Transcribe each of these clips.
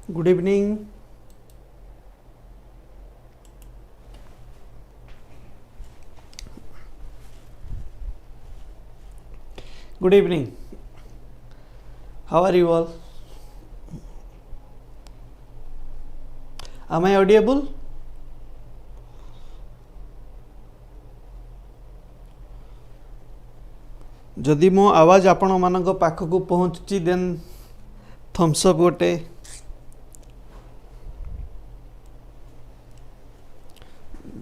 Good evening. Good evening. How are you all? Am I audible? जदि मो आवाज आपण मानक पाखक पहुँची देन थम्स अप गोटे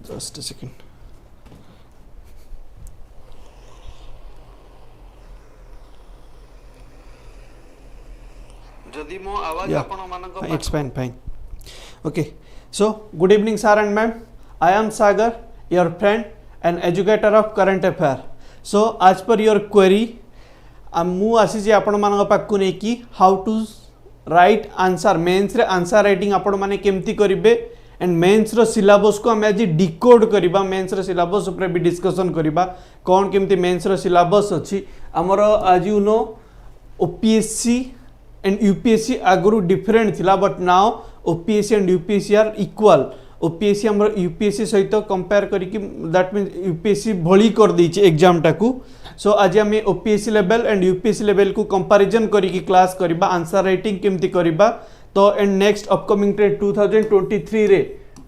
जस्ट अ सेकंड जदि मो आवाज आपण मानक it's fine fine okay so good evening sir and ma'am I am Sagar your friend and educator of current affair सो आज पर योर क्वेरी मु आसी आपण मान पाक नहीं कि how to write answer mains रे आंसर राइटिंग आपण माने केमती करिवे एंड मेन्स रो सिलेबस को हमें आज डिकोड करबा मेन्स रो सिलेबस ऊपर भी डिस्कशन करबा कौन केमती मेन्स रो सिलेबस अछि हमर आज you know OPSC and UPSC आगुरु डिफरेंट थिला but now OPSC and UPSC are equal OPSC हमर यूपीएससी सहित कंपेयर करिकि दैट मीन यूपीएससी भली कर दैछि एग्जाम टाकू सो आज आम OPSC level and UPSC level को कंपैरिजन करिकि क्लास करबा आंसर राइटिंग केमती करबा तो एंड नेक्स्ट अपकमिंग ट्रेंड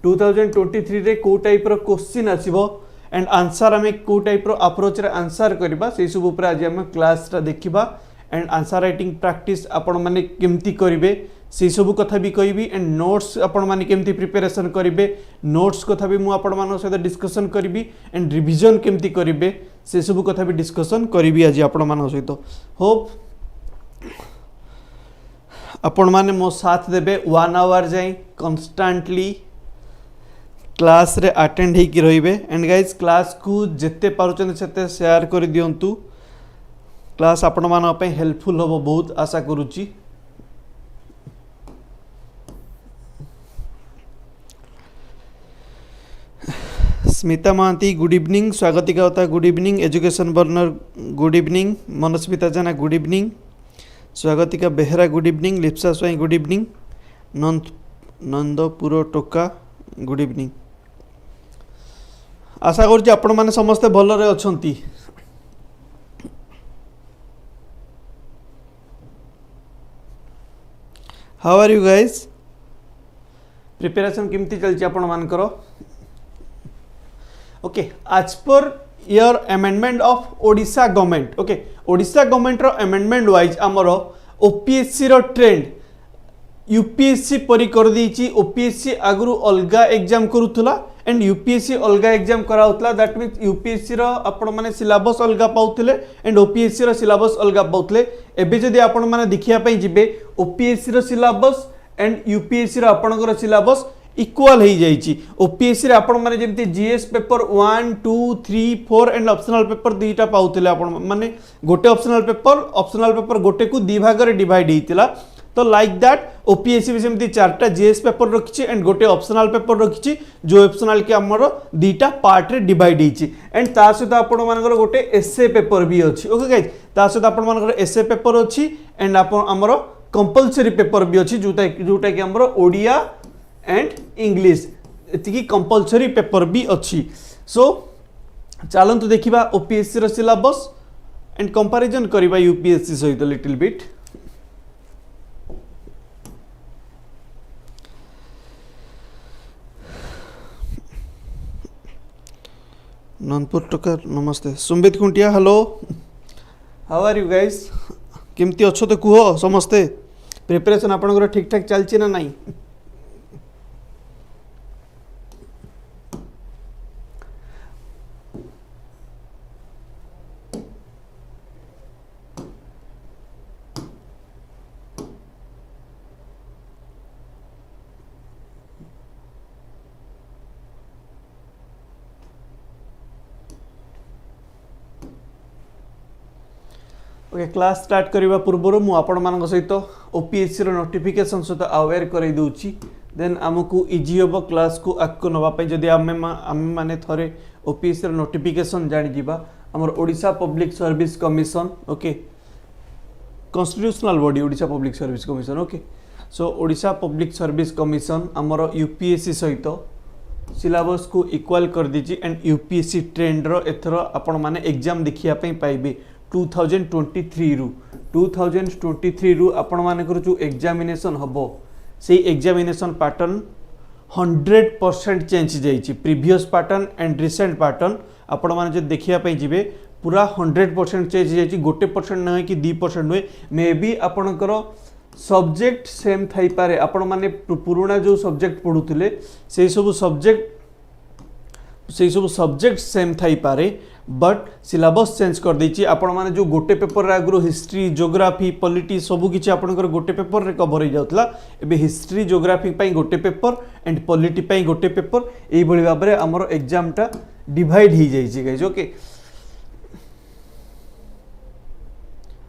2023 रे को टाइप रो क्वेश्चन आसीबो एंड आंसर आम को टाइप रो अप्रोच रे आंसर करबा से सब ऊपर आज आम क्लास रा देखिबा एंड आंसर राइटिंग प्रैक्टिस आपण माने केमती करिवे से सब कथा भी कहबी एंड नोट्स आपण माने केमती प्रिपरेशन करिवे नोट्स कथा भी मु आपण मान सहित डिस्कशन करबी एंड रिवीजन केमती करिवे से सब कथा भी डिस्कशन करबी आज आपण मान सहित होप आपण माने मो साथ देबे 1 आवर जाई कांस्टेंटली क्लास रे अटेंड हे कि रहिबे एंड गाइस क्लास को जत्ते पारुचन सेते शेयर कर दियंतु क्लास आपण मान पे हेल्पफुल होबो बहुत आशा करूची Smita Mohanty good evening Swagatika Hota good evening education burner good evening Manasmita Jena good evening Swagatika Behera good evening Lipsa Swain good evening Nandapur टोका गुड इवनिंग आशा करूँ आपण मैंने समस्ते भलरे अछंती how are you guys preparation केमती चलची आपण मानकर ओके आज पर your amendment of Odisha government okay Odisha government रो अमेंडमेंट वाइज आमर ओपीएससी रो ट्रेंड यूपीएससी परी कर देछि ओपीएससी आगुरु अलगा एग्जाम करूथला एंड यूपीएससी अलगा एग्जाम कराउथला दैट मीन्स यूपीएससी रो आपण माने सिलेबस अलगा पाउथले एंड ओपीएससी रो सिलेबस अलगा पाउथले एबे जदी आपण माने देखिया पई जिबे ओपीएससी रो सिलेबस एंड यूपीएससी रो आपणकर सिलेबस इक्वल हो जाइए ओपीएससी रे आपण माने जेमती GS paper 1 2 3 4 and optional paper दुईटा पाउथिले आपण माने गोटे ऑप्शनल पेपर गोटे को दी भाग रे डिवाइड हेतिला तो लाइक दैट ओपीएससी भी सेमती चारटा जीएस पेपर रखिछि एंड गोटे ऑप्शनल पेपर रखिछि जो ऑप्शनल के हमर दुईटा पार्ट रे डिवाइड हेछि एंड ता सहित आपण मानकर गोटे एसए पेपर भी अछि ओके गाइस ता सहित आपण मानकर एसए पेपर अछि एंड आपण हमर कंपलसरी पेपर भी अछि जोटा कि हमर ओडिया एंड इंग्लिश एति कंपलसरी पेपर भी अच्छी सो चलतु देखा ओपीएससी रो सिलेबस एंड कंपैरिजन करबा यूपीएससी सहित लिटिल बिट नंदपुर टोका नमस्ते Sumbit Khuntia hello how are you guys केमती अच्छो तो कुह समस्ते प्रिपरेशन आपनकर ठीक ठाक चलछि ना नहीं ओके क्लास स्टार्ट करने पूर्व मु आपण मान सहित ओपीएससी रो नोटिफिकेशन सहित अवेयर कर दूची देन आमको इजी हम क्लास को आगको नापी जदि आम मैंने थे ओपीएससी रो नोटिफिकेशन जानी जावा आमर Odisha public service commission okay constitutional body Odisha public service commission okay so Odisha public service commission आमर यूपीएससी सहित सिलेबस को इक्वल कर दीजिए एंड यूपीएससी ट्रेंड रो एथर आपण माने एग्जाम देखिया पई पाइबे 2023 रु आपण मानकर जो एग्जामिनेशन हबो से एग्जामिनेशन पैटर्न 100% चेंज जाइए previous pattern and recent pattern आपण माने जो देखिया पई जिवे पूरा 100% चेंज जाइए 1% न कि 2% नुहे मे बी आपणकर सब्जेक्ट सेम थाई पारे आपण माने पुराना जो सब्जेक्ट पढुथिले से सब सब्जेक्ट सेम थाई पारे बट सिलेबस चेंज कर देछि आपण माने जो गोटे पेपर रे आगरो हिस्ट्री ज्योग्राफी पॉलिटी सब किछि आपणकर गोटे पेपर रे कवर हो जाउतला एबे हिस्ट्री ज्योग्राफी पई गोटे पेपर एंड पॉलिटी पई गोटे पेपर एई भली भाबरे हमर एग्जाम टा डिवाइड ही जाई छि गाइस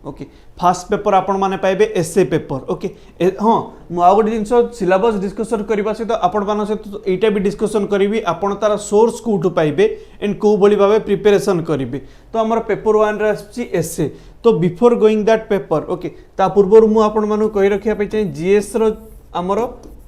ओके फास्ट पेपर आपण माने पाइबे एसए पेपर ओके हाँ मु आ गोटे जिनस सिलेबस डिस्कशन करबा सहित आपण मान सहित एटा भी डिस्कशन करी आपण तार सोर्स कोठु पाइबे एंड को बली भाबे प्रिपरेशन करिवे तो हमर पेपर 1 रे आछि एसए तो before going that paper okay ता पूर्व मु आपण मानु कहि रखिया पे चाहि जीएस रो हमर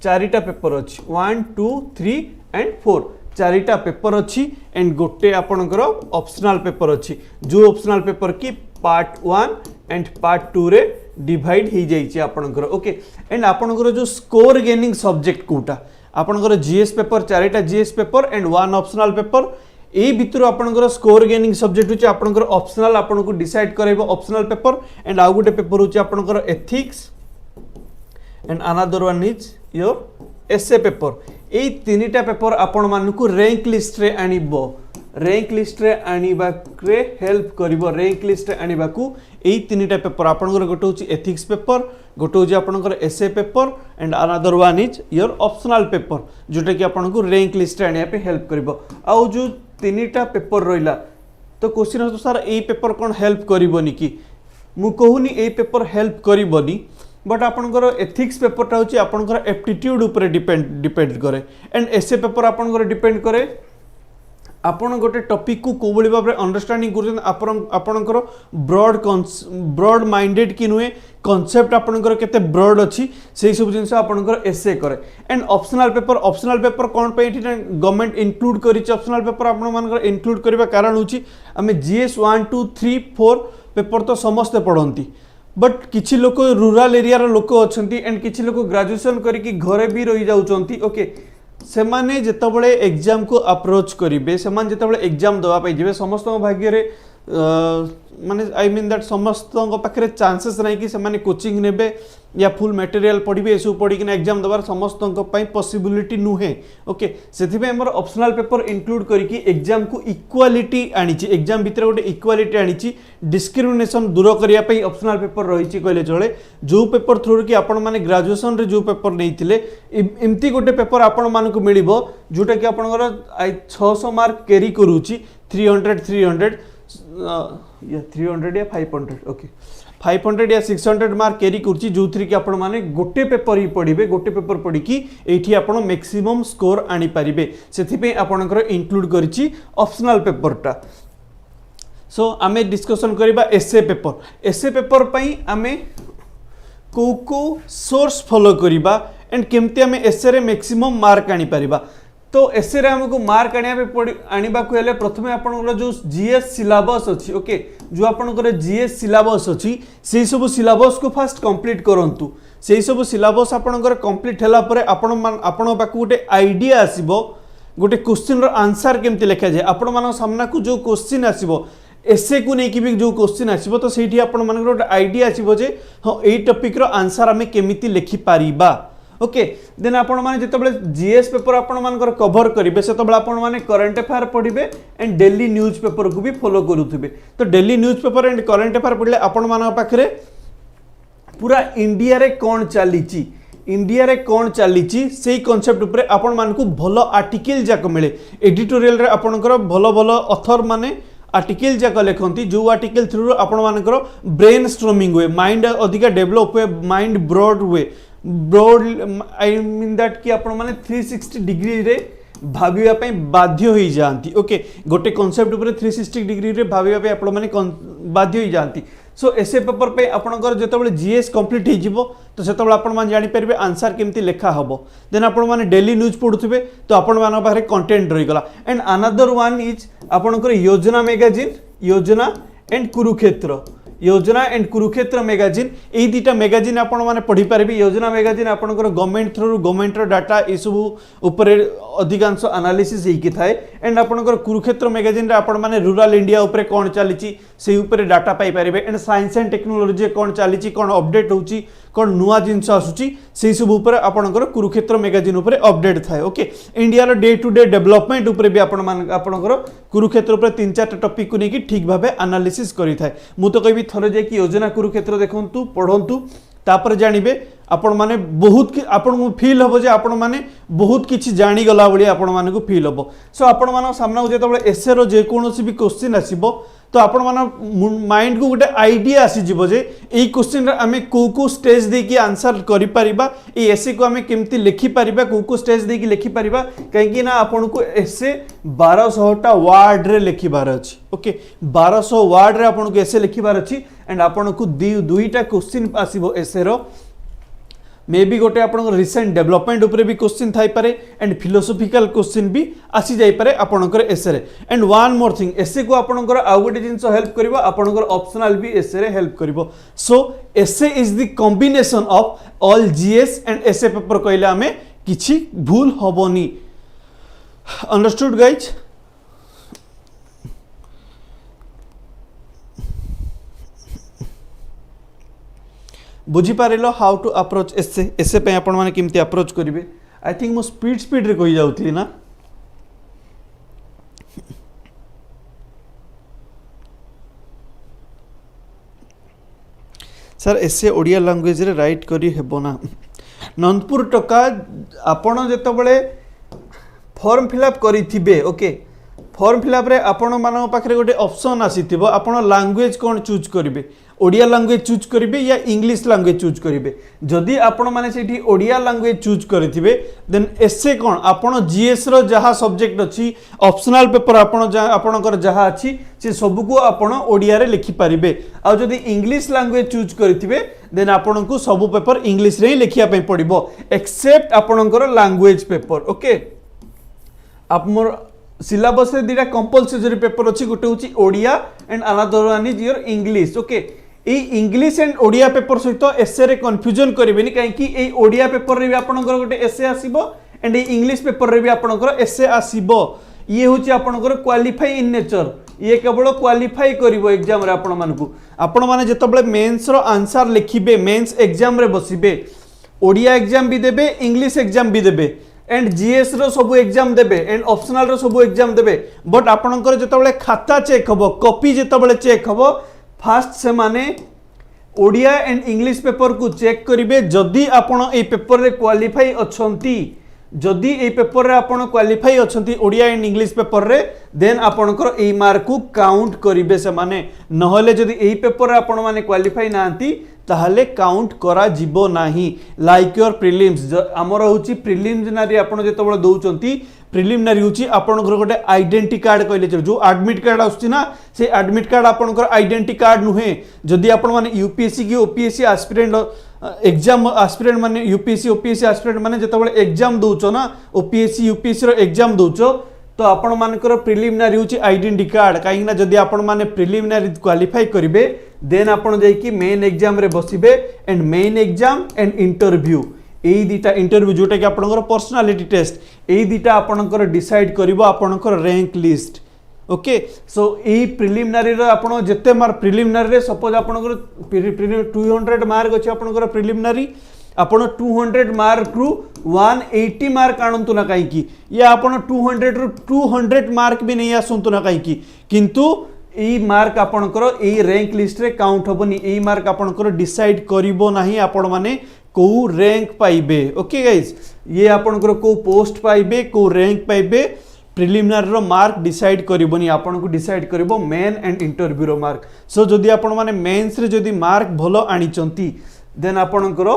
चारिटा पेपर अछि 1 2 3 एंड 4 चारिटा पेपर अछि एंड गोटे आपणकर ऑप्शनल पेपर अछि जो ऑप्शनल पेपर की पार्ट 1 एंड पार्ट 2 रे डिवाइड हो जाइए आपणकर ओके एंड आपणकर जो स्कोर गेनिंग सब्जेक्ट कोटा आपणकर जीएस पेपर चारिटा GS paper and 1 optional paper ए भितर आपणकर स्कोर गेनिंग सब्जेक्ट होची आपणकर ऑप्शनल आपनको डिसाइड करैबो ऑप्शनल पेपर एंड आउ गोटे पेपर होची आपणकर ethics and another one is your essay paper ए तीनटा पेपर आपण मानकू रैंक लिस्ट रे आनिबो रैंक लिस्ट रे आनिबा रे हेल्प करिवो रैंक लिस्ट रे आनिबा को एई तीनटा पेपर आपनकर गोटे होची एथिक्स पेपर गोटे होची आपनकर एसए paper and another one is your optional paper जोटा कि आपनको रैंक लिस्ट रे आनिया पे हेल्प करिवो आउ जो तीनटा पेपर रहिला तो क्वेश्चन तो सर एई पेपर कोन हेल्प करिवोनी कि मु कहूनी एई पेपर हेल्प करिवोनी बट आपनकर एथिक्स पेपर टा होची आपनकर एप्टीट्यूड ऊपर डिपेंड करे एंड एसए पेपर आपनकर डिपेंड करे आपण गोटे टॉपिक को कोबली भाव में अंडरस्टैंडिंग कर आपणकर ब्रॉड माइंडेड कि नुहे कॉन्सेप्ट आपणकर केते ब्रॉड अच्छी से सब जिनस आपणकर एसए करे एंड ऑप्शनल पेपर कौन पे गवर्नमेंट इंक्लूड करिछि ऑप्शनल पेपर आपण मानकर इंक्लूड करबा कारण होछि आमे जीएस 1 2 3 4 पेपर तो समस्त पढ़ंती बट किछि लोक रूरल एरिया रो लोक अछंती एंड किछि लोक ग्रेजुएशन करिकि घरे भी रही जाउचंती ओके से माने जेतबळे एग्जाम को अप्रोच करिवे से माने जेतबळे एग्जाम दवा पई जिवे समस्त भाग्य रे माने आई मीन दैट समस्त पाखरे चांसेस नहीं कि से माने कोचिंग नेबे या फुल मटेरियल पढ़िबे एसु पढ़ी कि एग्जाम दवार समस्त पई पॉसिबिलिटी नुहे ओके सेथि पे हमर ऑप्शनल पेपर इंक्लूड करिकि एग्जाम को इक्वालिटी आनिछि एग्जाम भितर गोटे इक्वालिटी आनिछि डिस्क्रिमिनेशन दूर करिया पई ऑप्शनल पेपर रहिछि कहले चले जो पेपर थ्रू कि आपण माने ग्रेजुएशन रे जो पेपर नेइथिले एम्ति गोटे पेपर आपण मानकु मिलिबो जोटा कि आपणकर 600 मार्क कैरी करूछि 300 या 300 या 500 ओके 500 या 600 मार्क कैरी करछि जो थ्री कि आपण माने गोटे पेपर ही पढ़िबे गोटे पेपर पढ़ी कि एठी आपण मैक्सिमम स्कोर आनी पारिबे सेथि पे आपणकर इंक्लूड करछि ऑप्शनल पेपर टा सो आमे डिस्कशन करिबा एसए पेपर पई आमे को सोर्स फॉलो करिबा एंड केमती आमे एसए रे मैक्सिमम मार्क आनी पारिबा तो एसए रे हमको मार्क आनिबा को हेले प्रथमे आपनकर जो जीएस सिलेबस अछि ओके जो आपनकर जीएस सिलेबस अछि सेही सब सिलेबस को फास्ट कंप्लीट करंतु सेही सब सिलेबस आपनकर कंप्लीट हैला परे आपण बाकू गोटे आईडिया आसीबो गोटे क्वेश्चन रो आंसर केमती लिखा जाय आपण मान सामना को जो क्वेश्चन आसीबो एसए को नहीं कि भी जो क्वेश्चन आसीबो तो सेठी आपण मानकर गोटे आईडिया आसीबो जे हां एई टॉपिक रो आंसर हमें केमिति लिखि पारिबा ओके देन आपण माने जेतबेले जीएस पेपर आपण मानकर कवर करिवे सेतबेले आपण माने करंट अफेयर पढिबे एंड डेली न्यूज पेपर को भी फॉलो करूथिबे तो daily newspaper and current affair पढले आपण मान पाखरे पूरा इंडिया रे कोन चलीची सेही कांसेप्ट ऊपर आपण मानकू भलो आर्टिकल जाक मिले एडिटोरियल रे आपणकर भलो ऑथर माने आर्टिकल जाक लिखती जो आर्टिकल थ्रू आपण मानकर ब्रेन स्ट्रॉमिंग हुए माइंड अधिका डेवलप हुए माइंड ब्रॉड हुए ब्रॉड आई मीन दैट कि आपण माने 360 डिग्री रे भाविबा पई बाध्य होई जांती ओके गोटे कांसेप्ट ऊपर 360 डिग्री रे भाविबा पई आपण माने बाध्य होई जांती सो एसे पेपर पे आपनकर जेतबेले जीएस कंप्लीट हो जिवो तो सेतबेले आपण मान जानि परबे आंसर केमती लेखा हबो देन आपण माने डेली न्यूज पढुथिबे तो आपण मान पाखरे कंटेंट रही गला एंड अनदर वन इज आपनकर योजना मैगजीन योजना एंड कुरुक्षेत्र योजना एंड कुरुक्षेत्र मैगजीन ए दुटा मैगजीन आपण माने पढ़ी पारे योजना मैगजीन आपनकर गवर्नमेंट थ्रू गवर्नमेंट रो डाटा ए सब ऊपर अधिकांश एनालिसिस होई थाए एंड आपनकर कुरुक्षेत्र मैगजीन रे आपण माने रूरल इंडिया ऊपर कोन चलीची से ऊपर डाटा पाई पारे एंड साइंस एंड टेक्नोलॉजी कोन चलीची कोन अपडेट होची कोन नुआ जिंस आसुची से सब ऊपर आपनकर कुरुक्षेत्र मैगजीन ऊपर अपडेट थाए ओके इंडिया रो डे टू डे डेवलपमेंट ऊपर भी आपनकर कुरुक्षेत्र ऊपर 3-4 टॉपिक को नेकी ठीक भाबे एनालिसिस करी थाए मु तो कहबी थरे जे कि योजना कुरुक्षेत्र देखंतु पढंतु तापर जानिबे आपण माने बहुत आपण फील हबो जे आपण माने बहुत किछि जानि गला बळी आपण माने को फील हबो सो आपण माने सामना जेतबेले एसे रो जे कोनोसी भी क्वेश्चन आसीबो तो आपण माने माइंड को गोटे आइडिया आसी जिवो जे एई क्वेश्चन रे हमें को स्टेज दे की आंसर करि परिबा ए एसे को हमें केमती लिखि परिबा को स्टेज दे की लिखि परिबा काहे कि ना आपण को एसे 1200 टा वर्ड रे लिखिबार अछि ओके 1200 वर्ड रे आपण को एसे लिखिबार अछि एंड आपण को दुईटा question आसीबो essay row may be गोटे आपन रिसेंट डेवलपमेंट ऊपर भी क्वेश्चन थाई पारे एंड फिलोसॉफिकल क्वेश्चन भी आसी जाई पारे आपनकर एसे रे एंड वन मोर थिंग एसे को आपनकर आ गोटे जिंस हेल्प करबो आपनकर ऑप्शनल भी एसे रे हेल्प करबो so essay is the combination of all GS and essay paper कहले हमें किछि भूल होबोनी अंडरस्टूड गाइज बुझी पारिलो how to approach essay essay पे आपण माने केमती अप्रोच करिवे आई थिंक मो स्पीड रे कहि जाउतली ना सर एसे ओडिया लैंग्वेज रे राइट करी हेबो ना नंदपुर टका आपण जेतबेले फॉर्म फिलअप करिथिबे ओके फॉर्म फिलअप रे आपण मानक पाखरे गोटे ऑप्शन आसीथिबो आपण लैंग्वेज कोन चूज करिवे ओडिया लैंग्वेज चूज करिवे या इंग्लिश लैंग्वेज चूज करिवे जदि आपण माने सेठी ओडिया लैंग्वेज चूज करिथिबे देन एसे कोन आपण जीएस रो जहा सब्जेक्ट अछि ऑप्शनल पेपर आपण आपणकर जहा अछि से सब को आपण ओडिया रे लिखि परिबे आ जदि इंग्लिश लैंग्वेज चूज करिथिबे देन आपण को सब पेपर इंग्लिश रे लिखिया पे पड़िबो एक्सेप्ट आपणकर लैंग्वेज पेपर ओके आप मोर सिलेबस रे दिटा कंपलसरी पेपर अछि गोटे होची Odia and another one is your English okay A English and Odia paper सहित एसे रे कंफ्यूजन करिवेनी काहे कि ए ओडिया पेपर रे भी आपनकर गोटे एसे आसीबो एंड ए इंग्लिश पेपर रे भी आपनकर एसे आसीबो ये होची आपनकर क्वालिफाई इन नेचर ये केवल क्वालिफाई करिवो एग्जाम रे आपण मानकू आपण माने जेतबेले मेंस रो आंसर लिखिबे मेंस एग्जाम रे बसिबे ओडिया एग्जाम भी देबे इंग्लिश एग्जाम भी देबे एंड जीएस रो सब एग्जाम देबे एंड ऑप्शनल रो सब एग्जाम देबे बट आपनकर जेतबेले खाता चेक हबो कॉपी जेतबेले चेक हबो फास्ट से माने ओडिया एंड इंग्लिश पेपर को चेक करिवे जदि आपण ए पेपर रे क्वालिफाई अछंती जदि ए पेपर रे आपण क्वालिफाई अछंती ओडिया एंड इंग्लिश पेपर रे देन आपणकर ए मार्क को काउंट करिवे से माने नहले जदि ए पेपर रे आपण माने क्वालिफाई नांती ताहले काउंट करा जिवो नाही लाइक योर प्रिलिम्स हमर होची प्रिलिमिनरी आपण जेतबेले दउचंती प्रिलिमिनरी होची आपणकर गोटे आइडेंटिटी कार्ड कहले जो एडमिट कार्ड आउची ना से एडमिट कार्ड आपणकर आइडेंटिटी कार्ड नुहे जदि आपण माने यूपीएससी की ओपीएससी एस्पिरेंट एग्जाम एस्पिरेंट माने यूपीएससी ओपीएससी एस्पिरेंट माने जेतबेले एग्जाम दउचो ना ओपीएससी यूपीएससी रो एग्जाम दउचो तो आपण मानकर प्रिलिमिनरी होची आइडेंटिटी कार्ड काहे ना जदि आपण माने प्रिलिमिनरी क्वालिफाई करिवे देन आपण जाई कि मेन एग्जाम रे बसिबे and main exam and interview एई दिटा इंटरव्यू जोटा कि आपनकर पर्सनालिटी टेस्ट एई दिटा आपनकर डिसाइड करिवो आपनकर रैंक लिस्ट ओके सो एई प्रिलिमिनरी रो आपण जते मार्क प्रिलिमिनरी रे सपोज आपनकर 200 मार्क अछि आपनकर प्रिलिमिनरी आपण 200 मार्क रु 180 मार्क आनंतु ना काई की या आपण 200 रु 200 मार्क भी नहीं आसंतु ना काई की किंतु एई मार्क आपनकर एई रैंक लिस्ट रे काउंट होबनी एई मार्क आपनकर डिसाइड करिवो नाही आपण माने को रैंक पाइबे ओके गाइज ये आपनकर को पोस्ट पाइबे को रैंक पाइबे प्रिलिमिनरी रो मार्क डिसाइड करिवोनी आपण को डिसाइड करिवो मेन एंड इंटरव्यू रो मार्क सो जदि आपण माने मेंस रे जदि मार्क भलो आनी चंती देन आपनकर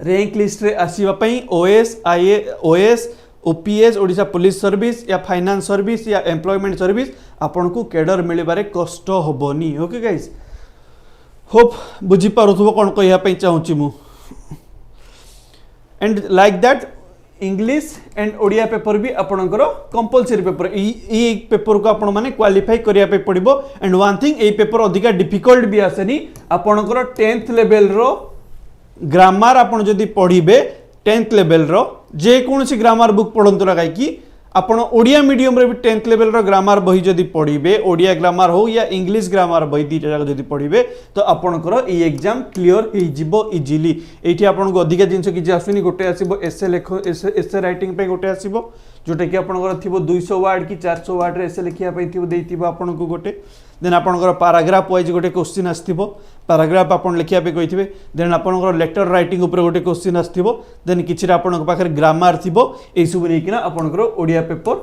रैंक लिस्ट रे आसीबा पई OS OPS Odisha police service या फाइनेंस सर्विस या एम्प्लॉयमेंट सर्विस आपन को कैडर मिलबारे कष्ट होबनी। ओके गाइस, होप बुझी पारुथबो कोन कहिया पई चाहूची मु। And like that English and Odia paper भी आपणकर कंपलसरी पेपर ई पेपर को आपण माने क्वालिफाई करिया पे पड़िबो। एंड वन थिंग ए पेपर अधिका डिफिकल्ट भी आसेनी आपणकर 10th लेवल रो ग्रामर आपण जदी पढिबे 10th लेवल रो जे कोनसी ग्रामर बुक पढंतु ना कि आपण ओडिया मीडियम रे भी 10th लेवल रो ग्रामर बही जदी पढिबे ओडिया ग्रामर हो या इंग्लिश ग्रामर बही दीटा जाक जदी पढिबे तो आपणकर ई एग्जाम क्लियर हे जिवो इजीली। एठी आपण को अधिका जिंस कि आसुनी गोटे आसीबो एसे लेखो एसे राइटिंग पे गोटे आसीबो जोटा कि आपणकर थिबो 200 वर्ड कि 400 वर्ड रे एसे लिखिया पे थिबो देइथिबो आपण को गोटे। देन आपणकर पैराग्राफ वाइज गोटे क्वेश्चन आस्थिबो पैराग्राफ आपण लिखिया पे कहिथिबे। देन आपणकर लेटर राइटिंग ऊपर गोटे क्वेश्चन आस्थिबो। देन किछि आपण पाखर ग्रामर थिबो ए सब नै किना आपणकर ओडिया पेपर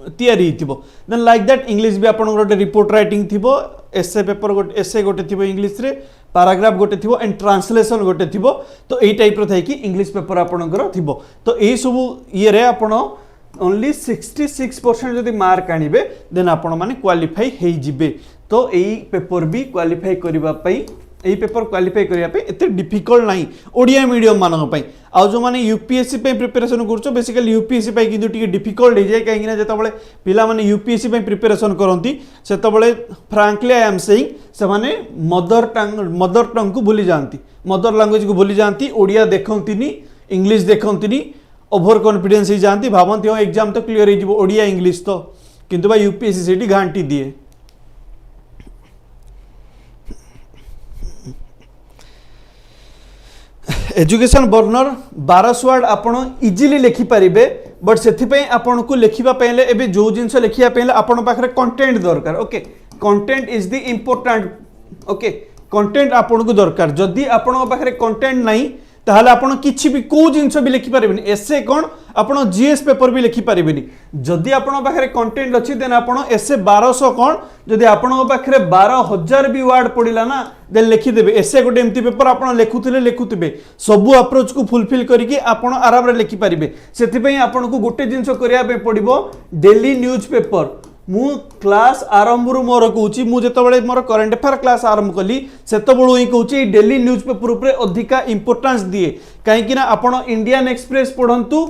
तैयारी थिबो। देन लाइक दैट इंग्लिश भी आपणकर गोटे रिपोर्ट राइटिंग थिबो एसे पेपर गोटे एसे गोटे थिबो इंग्लिश रे पैराग्राफ गोटे थिबो एंड ट्रांसलेशन गोटे थिबो। तो एई टाइप रो थाई कि इंग्लिश पेपर आपणकर थिबो। तो एई सब ये रे आपण ओनली 66% जदि मार्क आनिबे देन आपण माने क्वालिफाई हे जिबे। तो एई पेपर भी क्वालिफाई करिबा पई एई पेपर क्वालिफाई करिया पे एते डिफिकल्ट नाही ओडिया मीडियम मानक पई। आ जो माने यूपीएससी पे प्रिपरेशन करछो बेसिकली यूपीएससी पे किंतु टिके डिफिकल्ट हे जाय काहे कि ना जतबळे पिला माने यूपीएससी पे प्रिपरेशन करंती सेतबळे फ्रैंकली आई एम सेइंग से माने मदर टंग को भूली जानती मदर लैंग्वेज को भूली जानती ओडिया देखंतीनी इंग्लिश देखंतीनी ओवर कॉन्फिडेंस ही जानती भावंती हो एग्जाम तो क्लियर हो ओडिया इंग्लिश तो किंतु भाई यूपीएससी सेठी घांटी दिए। एजुकेशन बर्नर 1200 वर्ड आपण इजीली लिखि पारिबे बट सेथि पई आपण को लिखिबा पहिले एबे जो जिंस लिखिया पहिले आपण पाखरे कंटेंट दरकार। Okay content is the important. Okay content आपण को दरकार जदी आपण पाखरे कंटेंट नाही ताहले आपण किछि भी को जिंस भी लिखि पारिबेनी एसे कोन आपण जीएस पेपर भी लिखि पारिबेनी। जदी आपण पाखरे कंटेंट अछि देन आपण एसे 1200 कोन जदी आपण पाखरे 12000 भी वर्ड पडिला ना देन लिखि देबे। एसे गोटे एम्ति पेपर आपण लेखुथिबे सबु अप्रोच को फुलफिल करिकि आपण आराम रे लिखि पारिबे। सेथि पई आपण को गोटे जिंस करिया पे पडिबो डेली न्यूज पेपर। मु क्लास आरंभ रु मोर कहूची मु जेतबळे मोर करंट अफेयर क्लास आरंभ कली सेतबळू ही कहूची डेली न्यूज पेपर ऊपर अधिका इंपोर्टेंस दिए काहे कि ना आपण इंडियन एक्सप्रेस पढंतु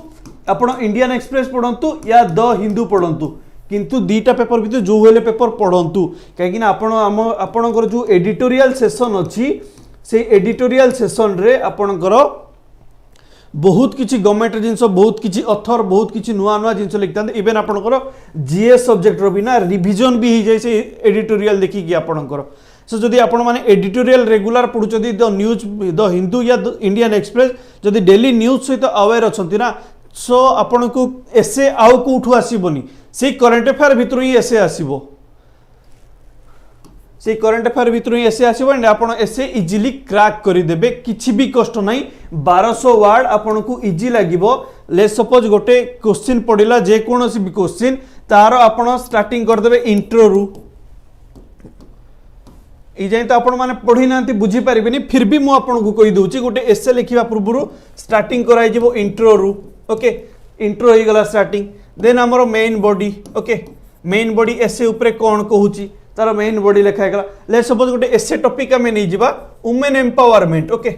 या द हिंदू पढंतु किंतु दीटा पेपर भी जो हेले पेपर पढंतु काहे कि ना आपणकर जो एडिटोरियल सेशन अछि से एडिटोरियल सेशन रे आपणकर बहुत किछि गवर्नमेंट जिंस बहुत किछि अथर बहुत किछि नुआ नुआ जिंस लिखता इवेन आपणकर जीएस सब्जेक्ट रो भी ना रिवीजन भी हो जाय से एडिटोरियल देखि कि आपणकर सो जदि आपण माने एडिटोरियल रेगुलर पढुचदी द न्यूज द हिंदू या इंडियन एक्सप्रेस जदि डेली न्यूज सहित अवेयर अछंती ना सो आपण को एसे आउ को उठु आसीबोनी से करंट अफेयर भितर ही एसे आसीबो से करंट अफेयर भितर ही एसे आसीबो एंड आपण एसे इजीली क्रैक करि देबे किछि भी कष्ट नाही। 1200 वर्ड आपण को इजी लागिबो। लेट्स सपोज गोटे क्वेश्चन पडिला जे कोनोसी भी क्वेश्चन तार आपण स्टार्टिंग कर देबे इंट्रो रु ई जाय तो आपण माने पढी नांती बुझी पारिबेनी फिर भी मु आपण को कहि दोची गोटे एसे लिखिबा पूर्वरु स्टार्टिंग कराई जेबो इंट्रो रु। ओके इंट्रो ही गला स्टार्टिंग देन हमरो main body. Okay main body essay ऊपर कोन कहूची तार मेन बॉडी लिखा गला। लेट्स सपोज गोटे एसे टॉपिक हमें नै जिबा women empowerment. Okay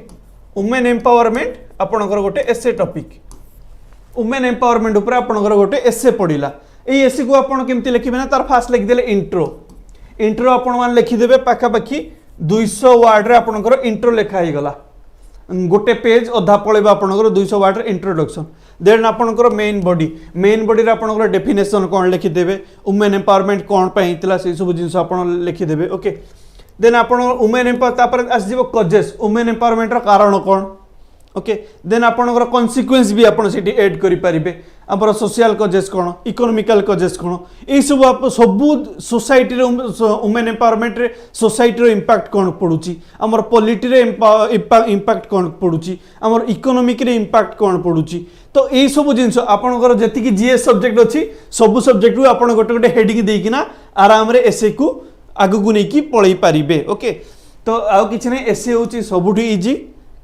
women empowerment आपणकर गोटे एसे टॉपिक वुमेन एम्पावरमेंट ऊपर आपणकर गोटे एसे पडिला ए एसे को आपण केमति लिखिबे ना तार फास्ट लिख देले इंट्रो आपण मान लिखि देबे पाखा पाखी 200 वर्ड रे आपणकर इंट्रो लिखा ही गला गोटे पेज अधा पळेबा आपणकर 200 वर्ड रे इंट्रोडक्शन। देन आपणकर मेन बॉडी रे आपणकर डेफिनेशन कोन लिखि देबे वुमेन एम्पावरमेंट कोन पइतला से सब जिंस आपण लिखि देबे। ओके देन आपण वुमेन एम्पावर तापर आस जीवो कजेस वुमेन एम्पावरमेंट रो कारण कोन। ओके देन आपणकर कॉन्सिक्वेंस भी आपण सेठी ऐड करि परिबे हमर सोशल कजेस कोन इकोनॉमिकल कजेस कोन ए सब सबु सोसाइटी रे वुमेन एम्पावरमेंट रे सोसाइटी रो इंपैक्ट कोन पडुची हमर पॉलिटी रे इंपैक्ट कोन पडुची हमर इकोनॉमिक रे इंपैक्ट कोन पडुची। तो ए सब जिंस आपणकर जति कि जीएस सब्जेक्ट अछि सब सब्जेक्ट रु आपण गोटे गोटे हेडिंग देई किना आराम रे एसे को आगु को नै कि पळै पारिबे। ओके तो आ किछि नै एसे होची सबुठी इजी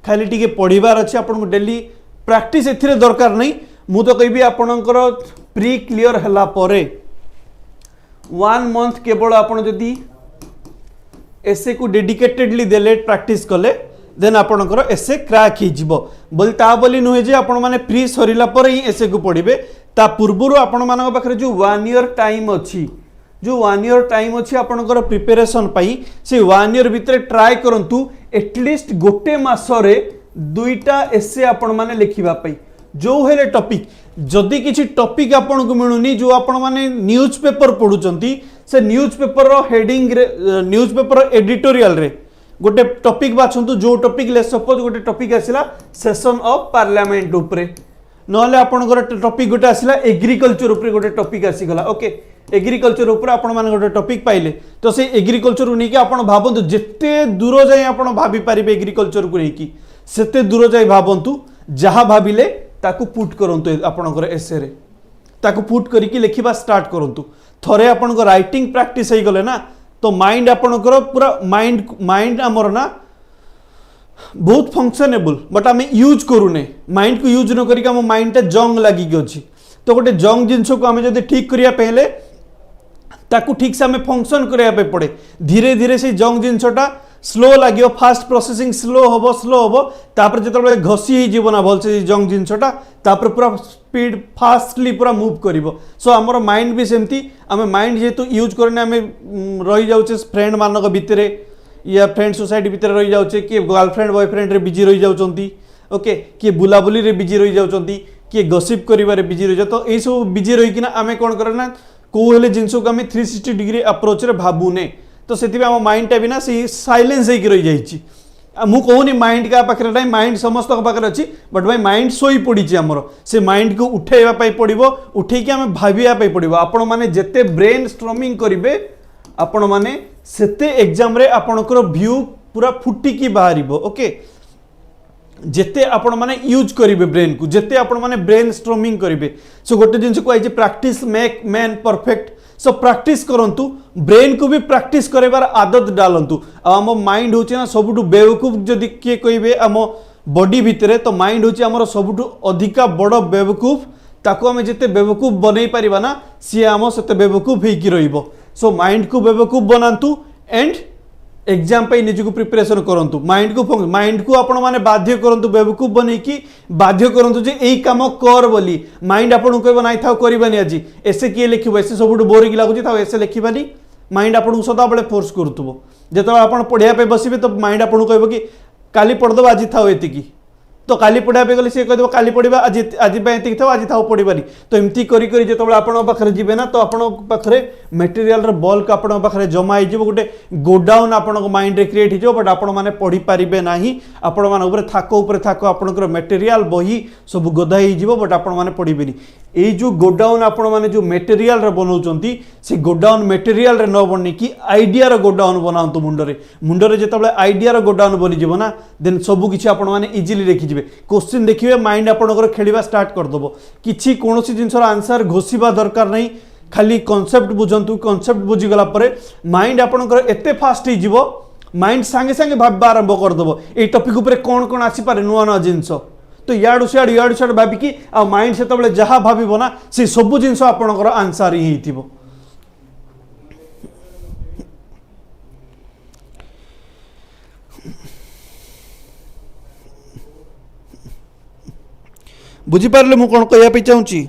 खाली टिके पढ़िबार अछि आपण को डेली प्रैक्टिस एथिरे दरकार नहीं मु तो कहबी आपणकर प्री क्लियर हला परे 1 मंथ केवल आपण जदि एसे को डेडिकेटेडली देले प्रैक्टिस कले देन आपणकर एसे क्रैक ही जिवो बोल ता बोली नुहे जे आपण माने प्री सरिला पर ही एसे को पढ़िबे ता पूर्वरु आपण मानक पाखरे जो 1 ईयर टाइम अछि जो 1 ईयर टाइम अच्छी आपणकर प्रिपेरेसन पाई से 1 ईयर भितर ट्राई करंतु एटलिस्ट गोटे मासरे 2टा एसे आपण माने लिखिबा पाई जो हेले टॉपिक जदि किछि टॉपिक आपण को मिलुनी जो आपण माने न्यूज पेपर पढुचंती से न्यूज पेपर रो हेडिंग रे न्यूज पेपर एडिटोरियल रे गोटे टॉपिक बाछंतु जो टॉपिक ले सपोज गोटे टॉपिक आसिला सेशन ऑफ पार्लियामेंट उपरे नले आपणकर टॉपिक गोटे आसिला एग्रीकल्चर उपरे गोटे टॉपिक आसी गला ओके एग्रीकल्चर ऊपर आपण माने गोटे टॉपिक पाइले तो से एग्रीकल्चर को नहीं आपण भाबंतु जिते दूर जाए आपण भाबी पारिबे एग्रीकल्चर को नहीं सेते दूर जाए भाबंतु जहा भाबिले ताकू पुट करंतु आपणकर एसे रे ताकू पुट करिकि लिखिबा स्टार्ट करंतु थरे आपणकर राइटिंग प्रैक्टिस हे गले ना तो माइंड आपणकर पूरा माइंड हमर ना बहुत फंक्शनेबल बट आम यूज करूने माइंड को यूज न करिक हम माइंड टा जंग लागिक अछि तो गोटे जंग जिनस को आम जब ठीक करिया पहले ताकू ठीक से आम फंक्शन करिया पड़े धीरे धीरे से जंग जिनसटा स्लो लगे फास्ट प्रोसेसिंग स्लो हम तापर जो घसी जीवना भल से जंग जिनसटा तापर पूरा स्पीड फास्टली पूरा मूव करिवो सो आमर माइंड भी सेमती आम माइंड जेतु यूज करने आम रही जाऊे फ्रेंड मानक भितर या फ्रेंड सोसाइटी भितर रही जाऊे किए गर्लफ्रेंड बॉयफ्रेंड रे बिजी रही जाउचंती ओके किए बुलाबुली रे बिजी रही जाउचंती किए गसिप करिवारे बिजी रही जा तो यही सब बिजी रही किना आम कौन करना को हेले जिनस को आम 360 डिग्री अप्रोच रे भाबुने तो से आम माइंड टा भी ना साइलेंस होकर रही जाइए मु कहूनी माइंड का पाखे ना माइंड समस्त पाखे अच्छी बट भाई माइंड शोई पड़ी आमर से माइंड को उठेवा पड़ो उठेकी आम भाविया पड़ो आपण मैंने जिते ब्रेन स्ट्रॉमिंग करेंगे आपण मैंने सेते एग्जाम रे आपणकर व्यू पूरा फुटिकी बाहर ओके जेते आपण माने यूज करिवे ब्रेन को जेते आपण माने ब्रेन स्ट्रॉमिंग करिवे सो गोटे जिनस को आइजे practice make man perfect so practice करंतु ब्रेन को भी प्रैक्टिस करेबार आदत डालंतु आम माइंड होची ना सबुठु बेवकूफ जदि किए कहिबे आम बॉडी भितरे तो माइंड होची हमर सबुठु अधिका बड़ बेवकूफ ताको आम जेते बेवकूफ बनै परिबा ना सी आम सेते बेवकूफ हेकी रहिबो सो माइंड को बेवकूफ बनांतु एंड एग्जाम पे निज को प्रिपरेशन करंतु माइंड को आपण माने बाध्य करंतु बेवकूफ बनै की बाध्य करंतु जे एई काम कर बोली माइंड आपण कहबो नाइ थाओ करिबानी आज ऐसे किए लिखिबो ऐसे सबुठु बोरिंग लागुची थाओ ऐसे लिखिबानी माइंड आपण सदा बेले फोर्स करतुबो जेतो आपण पढिया पे बसिबे तो माइंड आपण कहबो कि काली पढदो आज थाओ एतिकी तो काली पढ़ा पे गले सी कह काली पढ़ा आज आज था आज था पढ़ानी तो एमती करी करी जो आपण पाखे जी ना तो आपण पाखे मटेरियल बल्क आपण पाखे जमा हो गोटे गोडाउन आपण माइंड रे क्रिएट हो बट आपण मैंने पढ़ी पारे ना आपण मान थाक आपंकर मटेरियल बही सब गदा हो बट आपण मैंने पढ़े ये जो गोडाउन आपण मैंने जो मटेरियल बनाऊँ से गोडाउन मटेरियल रे न बन कि आइडिया गोडाउन बनातु मुंडरे जो आइडिया गोडाउन बनीज ना देन सबकि आपण मैंने इजिली देखी क्वेश्चन देखिए माइंड आपंकर खेलिया स्टार्ट करदेव किसी कौन जिनसर आंसर घोषिबा दरकार नहीं खाली कॉन्सेप्ट बुझंतु कॉन्सेप्ट बुझीगला माइंड आपंकर एते फास्ट हो माइंड सांगे सांगे भाबा आरंभ करदेव ये टॉपिक उपरे कौन कौन आसीपारे नुआ नुआ जिनस तो याडू सियाडू भाविकी आ माइंड से जहाँ भाव ना से सब जिनस आपंकर आंसर ही हो बुझीपारे मु कौन कहना चाहूँगी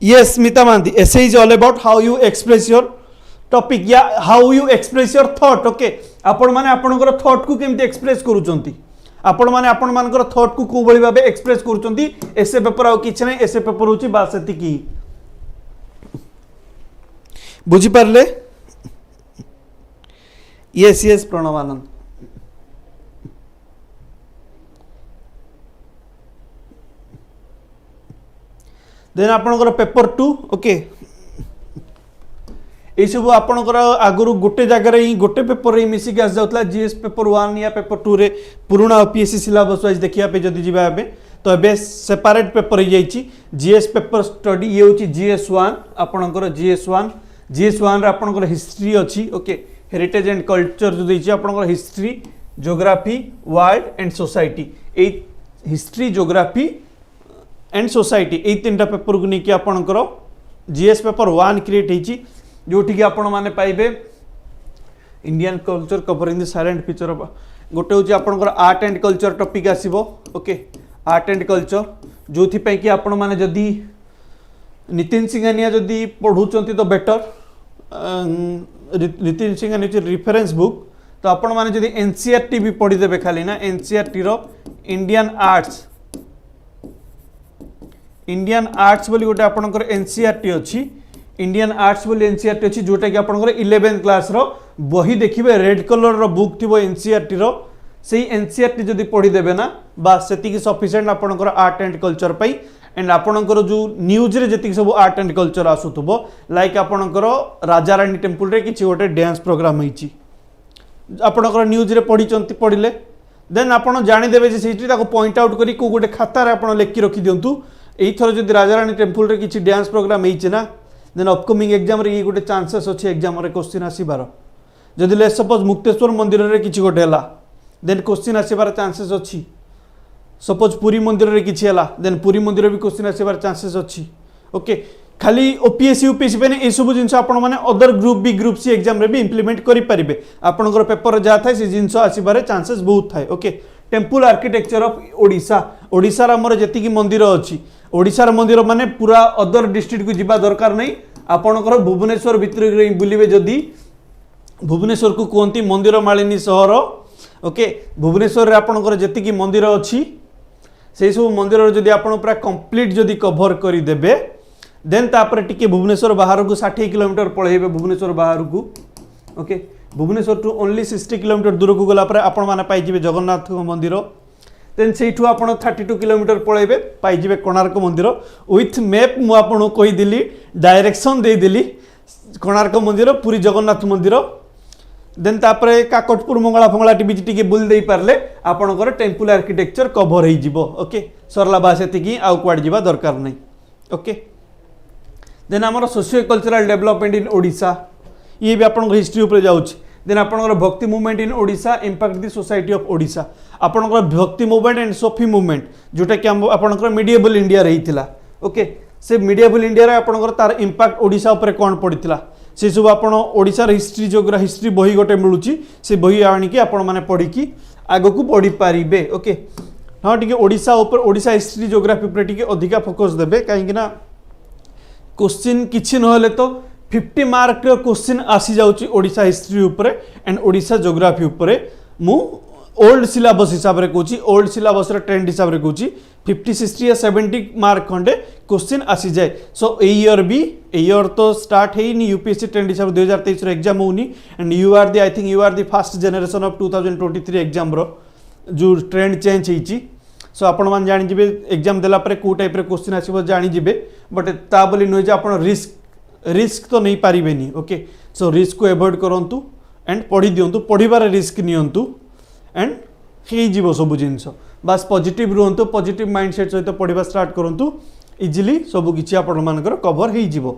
yes Smita Mohanty essay is all about how you express your topic या how you express your thought okay आपण माने आपणकर थॉट को केमती एक्सप्रेस करूचंती आपण माने आपण मानकर थॉट को को बळी भाबे एक्सप्रेस करूचंती एसे पेपर आ किछ नै एसे पेपर होची बास एतिकी बुझी पारले यस यस प्रणवानंद देन आपणकर पेपर 2 ओके ये सब आपणकर आगुरु गोटे जगह ही गोटे पेपर ही मिसिक आस जाउतला जीएस पेपर 1 या पेपर 2 रे पुराना ओपीएससी सिलेबस वाइज देखिया पे जदी जिबा बे तो एबे सेपरेट पेपर ही जाईची जीएस पेपर स्टडी ये होची जीएस1 आपणकर जीएस1 रे आपणकर हिस्ट्री अछि ओके हेरिटेज एंड कल्चर जो दैछि आपणकर history geography world and society A history geography and society यही 3टा पेपर को लेकिन आपणकर जीएस पेपर 1 क्रिएट होती जोटि कि आपण माने पाइबे Indian culture covering the silent feature of गोटे हूँ आपणकर आर्ट एंड कल्चर टॉपिक आसीबो ओके आर्ट एंड कल्चर जो कि आपण माने जदी नितिन सिंघानिया जदी पढ़ुचंती तो better Nitin Singhania reference book तो आपण माने जदी एनसीईआरटी भी पढ़ी देबे खाली ना एनसीईआरटी रो इंडियन आर्ट्स बोली गोटे आपणकर एनसीईआरटी अछि इंडियन आर्ट्स बोली एनसीईआरटी अछि जोटा कि आपणकर 11th क्लास रो बही देखिबे रेड कलर रो बुक थिबो एनसीईआरटी रो सेही एनसीईआरटी जदी पढ़ी देबे ना बस सेति कि सफिशिएंट आपणकर आर्ट एंड कल्चर पई एंड आपणकर जो न्यूज रे जति सब आर्ट एंड कल्चर आसुथबो लाइक आपणकर राजा रानी टेम्पल रे किछि गोटे डांस प्रोग्राम होईछि आपणकर न्यूज रे पढ़िले देन आपण जानि देबे जे सेठी ताको पॉइंट आउट करी को गोटे खाता रे आपण लेखि रखि दियंतु एई थरो जदी राजा रानी टेम्पल रे किछि डांस प्रोग्राम होईछि ना देन अपकमिंग एग्जाम रे गोटे चांसेस अछि एग्जाम रे क्वेश्चन आसीबार जदि ले सपोज मुक्तेश्वर मंदिर रे किछि गोटे हला देन क्वेश्चन आसीबार चांसेस अछि सपोज पुरी मंदिर रे किछि हला देन पुरी मंदिर रे भी क्वेश्चन आसीबार चांसेस अछि ओके खाली ओपीएससी यूपीएससी पे ए सब जिनस आपण माने other group B group C exam रे भी इंप्लीमेंट करि परिबे आपनकर पेपर जा थाए से जिनस आसीबार चांसेस बहुत थाए okay temple architecture of Odisha Odisha रा हमर जति की मंदिर अछि ओडिशा रा मंदिर माने पूरा अदर डिस्ट्रिक्ट को जिबा दरकार नै आपनकर भुवनेश्वर भितर बुलिबे जदी भुवनेश्वर को कहती मंदिर मालिनी सहर ओके भुवनेश्वर रे आपनकर जति की मंदिर अछि से सब मंदिर जदि आपण पूरा कंप्लीट जदि कवर करि देबे देन तापर टिके भुवनेश्वर बाहर को 60 किलोमीटर पळेबे भुवनेश्वर बाहर को ओके भुवनेश्वर टू ओनली 60 किलोमीटर दूर को गला पर आपण माने पाई जिवे जगन्नाथ मंदिर देन सेठू आपण 32 किलोमीटर पळेबे पाई जिवे कोणार्क मंदिर विथ मैप मु आपण कहि दिली डायरेक्शन दे दिली कोणार्क मंदिर पुरी जगन्नाथ मंदिर देन तापर काकटपुर मंगला फंगला टीवी टिके बुल दे पारले आपणकर टेम्पल आर्किटेक्चर कवर हो जिवो ओके सरला बास एतिकी आउ क्वाड जिबा दरकार नै ओके देन हमर socio cultural development in Odisha ये भी आपन हिस्ट्री ऊपर जाउछ देन आपन भक्ति movement in Odisha impact the society of Odisha आपन भक्ति मूवमेंट एंड सोफी मूवमेंट जोटा कि आपन मिडिएबल इंडिया रहीतिला ओके से मिडिएबल इंडिया रे आपन तार इंपैक्ट ओडिशा ऊपर कोन पड़ितिला से सब आपन ओडिशा रे हिस्ट्री जोग्राफी हिस्ट्री बही गोटे मिलुची से बही आनी कि आपन माने पढ़ी कि आगो को पढ़ी पारिबे ओके हां ठीक है ओडिशा ऊपर ओडिशा हिस्ट्री जोग्राफी ऊपर ठीक अधिका फोकस देबे काहे कि ना क्वेश्चन किछि नहले तो 50 मार्क क्वेश्चन आसी जाउची ओडिशा हिस्ट्री ऊपर एंड ओडिशा जोग्राफी ऊपर मु ओल्ड सिलेबस हिसाब रे कहूची ओल्ड सिलेबस रे ट्रेंड हिसाब रे कहूची 50 60 या 70 मार्क खंडे क्वेश्चन आसी जाए सो ए ईयर तो स्टार्ट हेनी यूपीएससी ट्रेंड हिसाब 2023 रो एग्जाम होनी and you are the I think you are the first generation of 2023 exam रो जो ट्रेंड चेंज हेची सो आपण मान जानि जिबे एग्जाम देला परे को टाइप रे क्वेश्चन आसीबो जानि जिबे बट ता बोली न जे आपण रिस्क तो नहीं पारिबेनी ओके सो रिस्क को अवॉइड करंतु एंड पढ़ी दियंतु पढ़िबार रिस्क नियंतु एंड हे जीवो सब जिंस बस पॉजिटिव रुहंतु पॉजिटिव माइंडसेट सहित पढ़िबा स्टार्ट करंतु इजीली सब किछि आपण मानकर कवर हे जीवो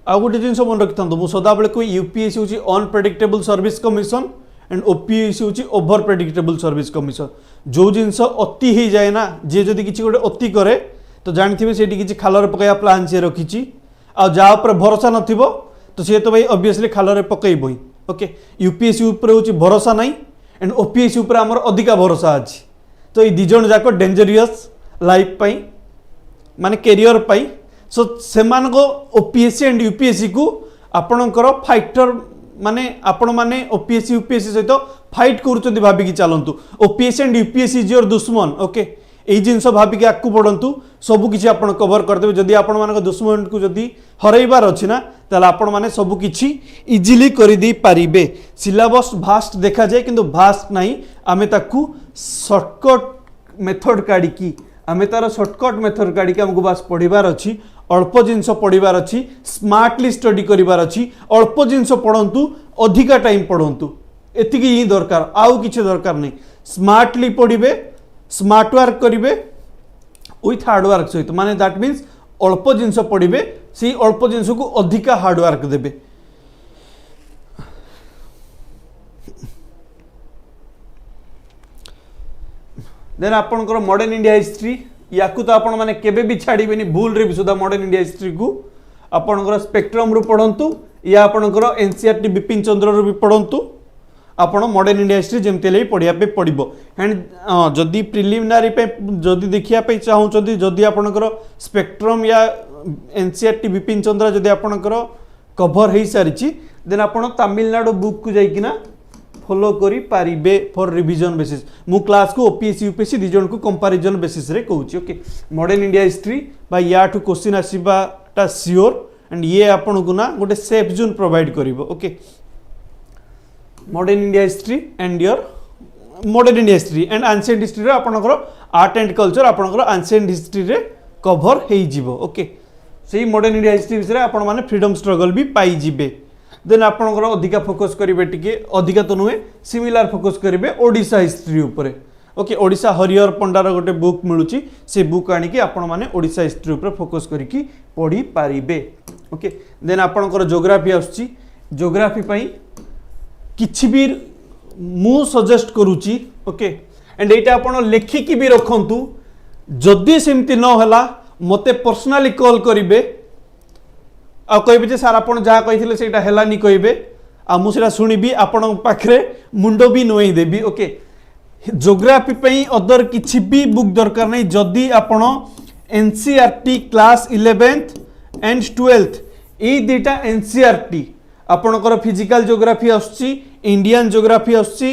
आ गोटे जिंस मन रखिथांतु मु सदा बेले को यूपीएससी होची unpredictable service commission and OPSC होची ओवर प्रेडिक्टेबल सर्विस कमिशन जो जिंस अति हे जाए ना जे जदी किछि गोटे अति करे तो जानिथिबे सेठी किछि खालरे पकाया प्लान से रखिछि आ जा ऊपर भरोसा नथिबो तो से तो भाई ऑब्वियसली खालरे पकईबई ओके यूपीएससी ऊपर होची भरोसा नहीं एंड ओपीएससी ऊपर हमर अधिका भरोसा अछि तो ये दिजन जाको डेंजरियस लाइफ पाई माने कैरियर पाई सो सेमान को ओपीएससी एंड यूपीएससी को आपणकर फाइटर माने आपण माने ओपीएससी यूपीएससी सहित फाइट करूचंती भाबी कि चलंतु OPSC and UPSC is your दुश्मन ओके एई जिंस भाबी कि आकु पड़ंतु सब किछि आपण कवर कर देबे जदी आपण मानक दुश्मन को जदी हरैबार अछि ना ताला आपण माने सब किछि इजीली करि दी पारिबे सिलेबस भास्ट देखा जाय किंतु भास्ट नाही आमे ताकू शॉर्टकट मेथड काढी की आमे तार शॉर्टकट मेथड काढी कि हमको बस पढिबार अछि अल्प जिंस पढिबार अछि स्मार्टली स्टडी करिबार अछि अल्प जिंस पढंतु अधिका टाइम पढंतु एतिकी ही दरकार आउ किछि दरकार नहीं स्मार्टली पढिबे स्मार्ट वर्क करिवे विथ हार्ड वर्क सहित माने दैट मीन्स अल्प जिंस पढ़िबे से अल्प जिंस को अधिका हार्ड वर्क देबे देन आपनकर मॉडर्न इंडिया हिस्ट्री या तो आपण माने केबे भी छाड़ीबेनी भूल रे भी सुधा मॉडर्न इंडिया हिस्ट्री को आपनकर स्पेक्ट्रम रु पढंतु या आपनकर एनसीईआरटी बिपिन चंद्र रु भी पढंतु आपण मॉडर्न इंडिया हिस्ट्री जेमते ले पढिया पे पड़िबो एंड जदी प्रिलिमिनरी पे जदी देखिया पे चाहू जदी जदी आपनकर स्पेक्ट्रम या एनसीईआरटी बिपिन चंद्र जदी आपनकर कवर हे सारिची देन आपण तमिलनाडु बुक को जाई किना फॉलो करी पारिबे फॉर रिवीजन बेसिस मु क्लास को ओपीएससी यूपीएससी दिजन को कंपैरिजन बेसिस रे कहूची ओके मॉडर्न इंडिया हिस्ट्री बा या टू क्वेश्चन आसीबाटा श्योर एंड ये आपण को ना गोटे सेफ जोन प्रोवाइड करिवो okay modern India history and your modern India history and ancient history रे आपनकर आर्ट एंड कल्चर आपनकर एंशिएंट हिस्ट्री रे कवर हे जिवो ओके सेही मॉडर्न इंडिया हिस्ट्री विषय आपण माने फ्रीडम स्ट्रगल भी पाई जिबे देन आपनकर अधिका फोकस करिवे टिके अधिका तो नुहे सिमिलर फोकस करिवे ओडिसा हिस्ट्री ऊपर ओके ओडिसा हरिहर पंडार गोटे बुक मिलुची से बुक आनी कि आपण माने ओडिसा हिस्ट्री ऊपर फोकस करिकी पढ़ी पारिबे ओके देन आपनकर ज्योग्राफी आछी ज्योग्राफी पई किछि भी मु सजेस्ट करूची ओके एंड एटा आपण लेखिकी भी रखंतु जदि सेमती न होला मते पर्सनली कॉल करिवे आ कहबे जे सर आपण जहा कहिथिले सेटा हेलानी कहबे आ मु सेटा सुनिबी आपण पाखरे मुंडो भी नोई देबी ओके ज्योग्राफी पई अदर किछि भी बुक दरकार नै जदि आपण NCERT class 11th and 12th ए दुटा एनसीईआरटी आपणकर फिजिकल ज्योग्राफी आछी इंडियन ज्योग्राफी आछी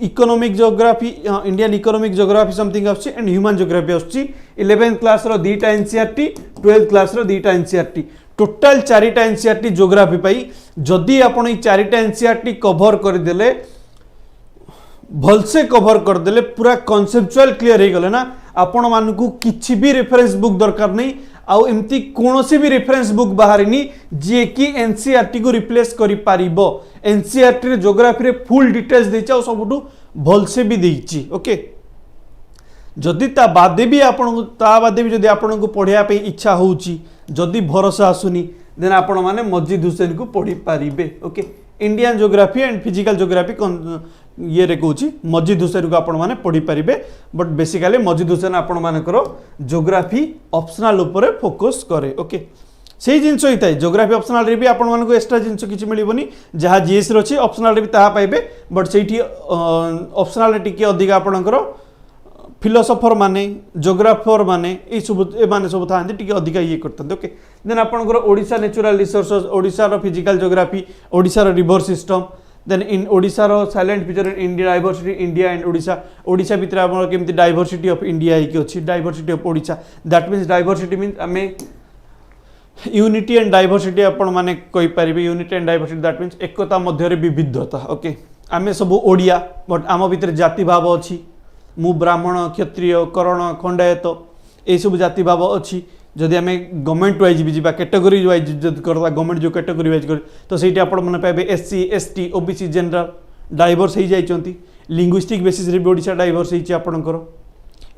economic geography Indian economic geography something आछी एंड ह्यूमन ज्योग्राफी आछी 11th क्लास रो दुटा एनसीईआरटी 12th क्लास रो दुटा एनसीईआरटी टोटल 4टा एनसीईआरटी ज्योग्राफी पाई जदि आपण ई 4टा एनसीईआरटी कवर कर देले भलसे कवर कर देले पूरा कॉन्सेप्चुअल क्लियर हे गले ना आपण मानकू किछि भी रेफरेंस बुक दरकार नहीं आउ एमती कोनोसी भी रेफरेंस बुक बाहरिनी जे कि एनसीईआरटी को रिप्लेस करि पारिबो एनसीईआरटी रे ज्योग्राफी रे फुल डिटेल्स देचा और सबटू भलसे भी देछि ओके जदि ता बादे भी आपण ता बादे भी जदि आपण को पढिया पे इच्छा होउची जदि भरोसा आसुनी देन आपण माने मस्जिद हुसैन को पढ़ी पारिबे okay Indian geography and physical geography ये रे कहूची मस्जिद हुसैन को आपण माने पढ़ी पारिबे बट बेसिकली मस्जिद हुसैन आपण मानकर ज्योग्राफी ऑप्शनल ऊपर फोकस करे ओके सेही जिंस होइताय ज्योग्राफी ऑप्शनल रे भी आपण मानको एक्स्ट्रा जिंस किछि मिलिबोनी जहा जीएस रो छी ऑप्शनल रे भी ताहा पाइबे बट सेठी ऑप्शनल रे टिके अधिक आपणकर फिलोसोफर माने ज्योग्राफर माने ए सब ए माने सब थांती टिके अधिका ये करतंते ओके देन आपणकर ओडिसा नेचुरल रिसोर्सेस ओडिसा रो फिजिकल ज्योग्राफी ओडिसा रो river system then in Odisha रो silent feature in India diversity India and Odisha Odisha भितर हमर केमति डाइवर्सिटी ऑफ इंडिया है कि अछि diversity of Odisha that means diversity means हमें यूनिटी एंड डाइवर्सिटी आपण माने कहि परिबे unity and diversity that means एकता मध्य रे विविधता ओके आमे सब ओडिया बट आम भितर जाति भाव अछि मु ब्राह्मण क्षत्रिय कर्ण खंडायत ए सब जाति भाव अच्छी जदि आम गवर्नमेंट वाइज भी जा कैटेगरी वाइज जब करवा गवर्नमेंट जो कैटेगरी वाइज कर तो सही आपण मैंने पाइबे SC ST OBC general diverse हो जाती लिंग्विस्टिक बेसिस रे भी ओडिशा डाइवर्स होती आपणकर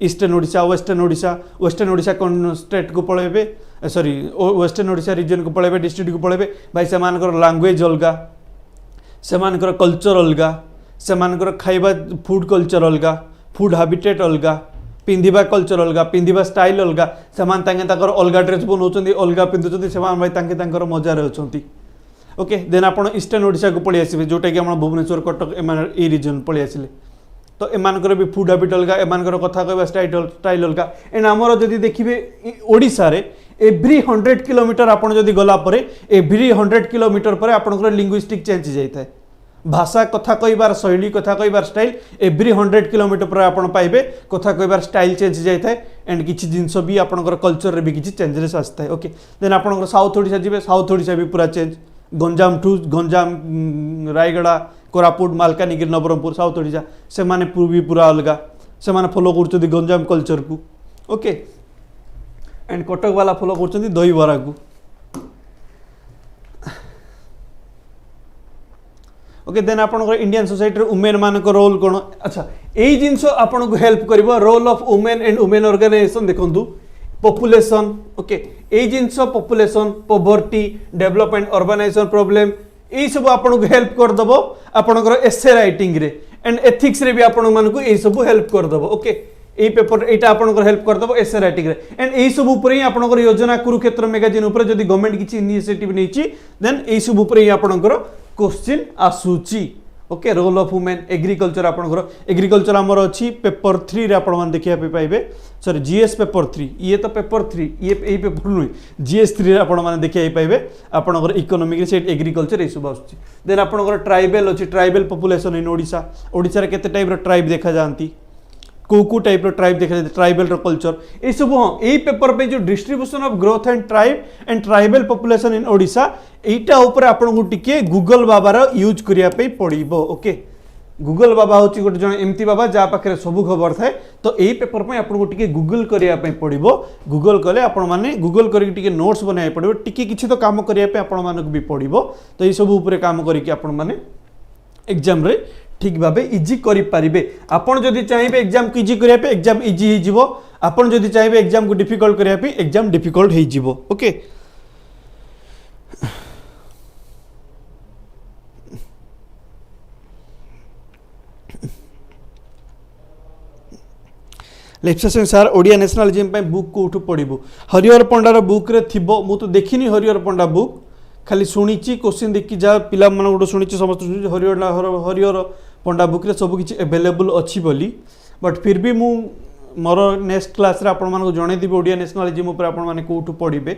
ईस्टर्न ओडिशा वेस्टर्न ओडिशा कौन स्टेट को पलैबे सॉरी वेस्टर्न ओडिशा रीजन को पलैबे डिस्ट्रिक्ट को पलैबे भाई से लैंग्वेज अलग से कल्चर अलग से खाइबा फूड कल्चर अलग फूड हैबिटेट अलग पिंधिबा कल्चर अलग पिंधिबा स्टाइल अलग सेमान तांगे ताकर अलग ड्रेस बनाउछन्ती अलग पिंधुछन्ती सेमान भाई तांगे तांकर मजा रहउछन्ती ओके देन आपण ईस्टर्न ओडिशा को पळि आसीबे जोटा कि हम भुवनेश्वर कटक एमान ए रीजन पळि आसिले तो एमानकर भी फूड हैबिट अलग एमानकर कथा कहबा स्टाइल अलग एंड हमर जदि देखिबे ओडिशा रे एवरी 100 किलोमीटर आपण जदि गला परे एवरी 100 किलोमीटर परे आपनकर लिंग्विस्टिक चेंज जाइथाय भाषा कथा कहबार शैली कथा कहबार स्टाइल एवरी 100 किलोमीटर पर आपण पाइबे कथा कहबार स्टाइल चेंज जाइथाय एंड किछि जिंस भी आपनकर कल्चर रे भी किछि चेंजेस आस्ताय ओके देन आपनकर साउथ ओडिशा जिबे साउथ ओडिशा भी पूरा change Ganjam to Ganjam Rayagada Koraput Malkangiri Nabarangpur south Odisha से माने पूर्वी पूरा अलग से माने फॉलो करछथि गंजाम कल्चर को ओके एंड कटक वाला फॉलो करछथि दही बरा को ओके देन आपन इंडियन सोसाइटी वुमेन मान रोल कौन अच्छा यही जिनस आपन को हेल्प करिवो role of women and women organization देखंतु पॉपुलेशन ओके यही जिनस population poverty development urbanization problem यही सब आपन को हेल्प कर दबो आपन एसे राइटिंग रे एंड एथिक्स रे भी आपन मान को यही सब हेल्प कर दबो ओके ए पेपर एटा आपनकर हेल्प कर दबो एसे राइटिंग रे एंड एई सब ऊपर ही आपनकर योजना कुरुक्षेत्र मैगजीन ऊपर जदी गवर्नमेंट किछि इनिशिएटिव नेछि देन एई सब ऊपर ही आपनकर क्वेश्चन आसुची okay role of women agriculture आपनकर एग्रीकल्चर हमर अछि पेपर 3 रे आपन मान देखिया पाइबे सॉरी जीएस पेपर 3 ये तो पेपर 3 ये एई पेपर नुई जीएस 3 रे आपन मान देखिया पाइबे आपनकर इकोनॉमिक रे सेट एग्रीकल्चर ए सब आसुची देन आपनकर ट्राइबल अछि tribal population in Odisha Odisha रे केते टाइप रो ट्राइब देखा जानती को टाइप रो ट्राइब देखा जाते ट्राइबल रो कल्चर ए सब हां एई पेपर पे जो distribution of growth and tribal population in Odisha एटा ऊपर आपन को टिके गूगल बाबा रो यूज करिया पे पड़िबो ओके गूगल बाबा होची गोटे जन एमती बाबा जा पाखरे सब खबर थाए तो एई पेपर पे आपन को टिके गूगल करिया पे पड़िबो गूगल कले आपन माने गूगल करी टिके नोट्स बनाय पड़िबो टिके किछि तो काम करिया पे आपन मानक भी पड़िबो तो एई सब ऊपर काम करी कि आपन माने एग्जाम रे ठीक भाबे इजी करि पारिबे आपन जदि चाहिबे एग्जाम को इजी करिया पे एग्जाम इजी ही जिवो आपन जदि चाहिबे एग्जाम को डिफिकल्ट करिया पे एग्जाम डिफिकल्ट ही जिवो ओके लेप्सेशन सर ओडिया नेशनल जिम पे बुक को उठू पड़िबो हरिहर पंडार बुक रे थिबो मु तो देखिनी हरिहर पंडा बुक खाली शुणिची क्वेश्चन देखि जा पिला मन गोटे शुणिची समस्त हरिहर पंडा बुक रे सब किछि अवेलेबल अछि बोली बट फिर भी मु मोर नेक्स्ट क्लास रे आपण मानको जणे दिबे ओडिया नेशनल जिम ऊपर आपण माने कोठू पढिबे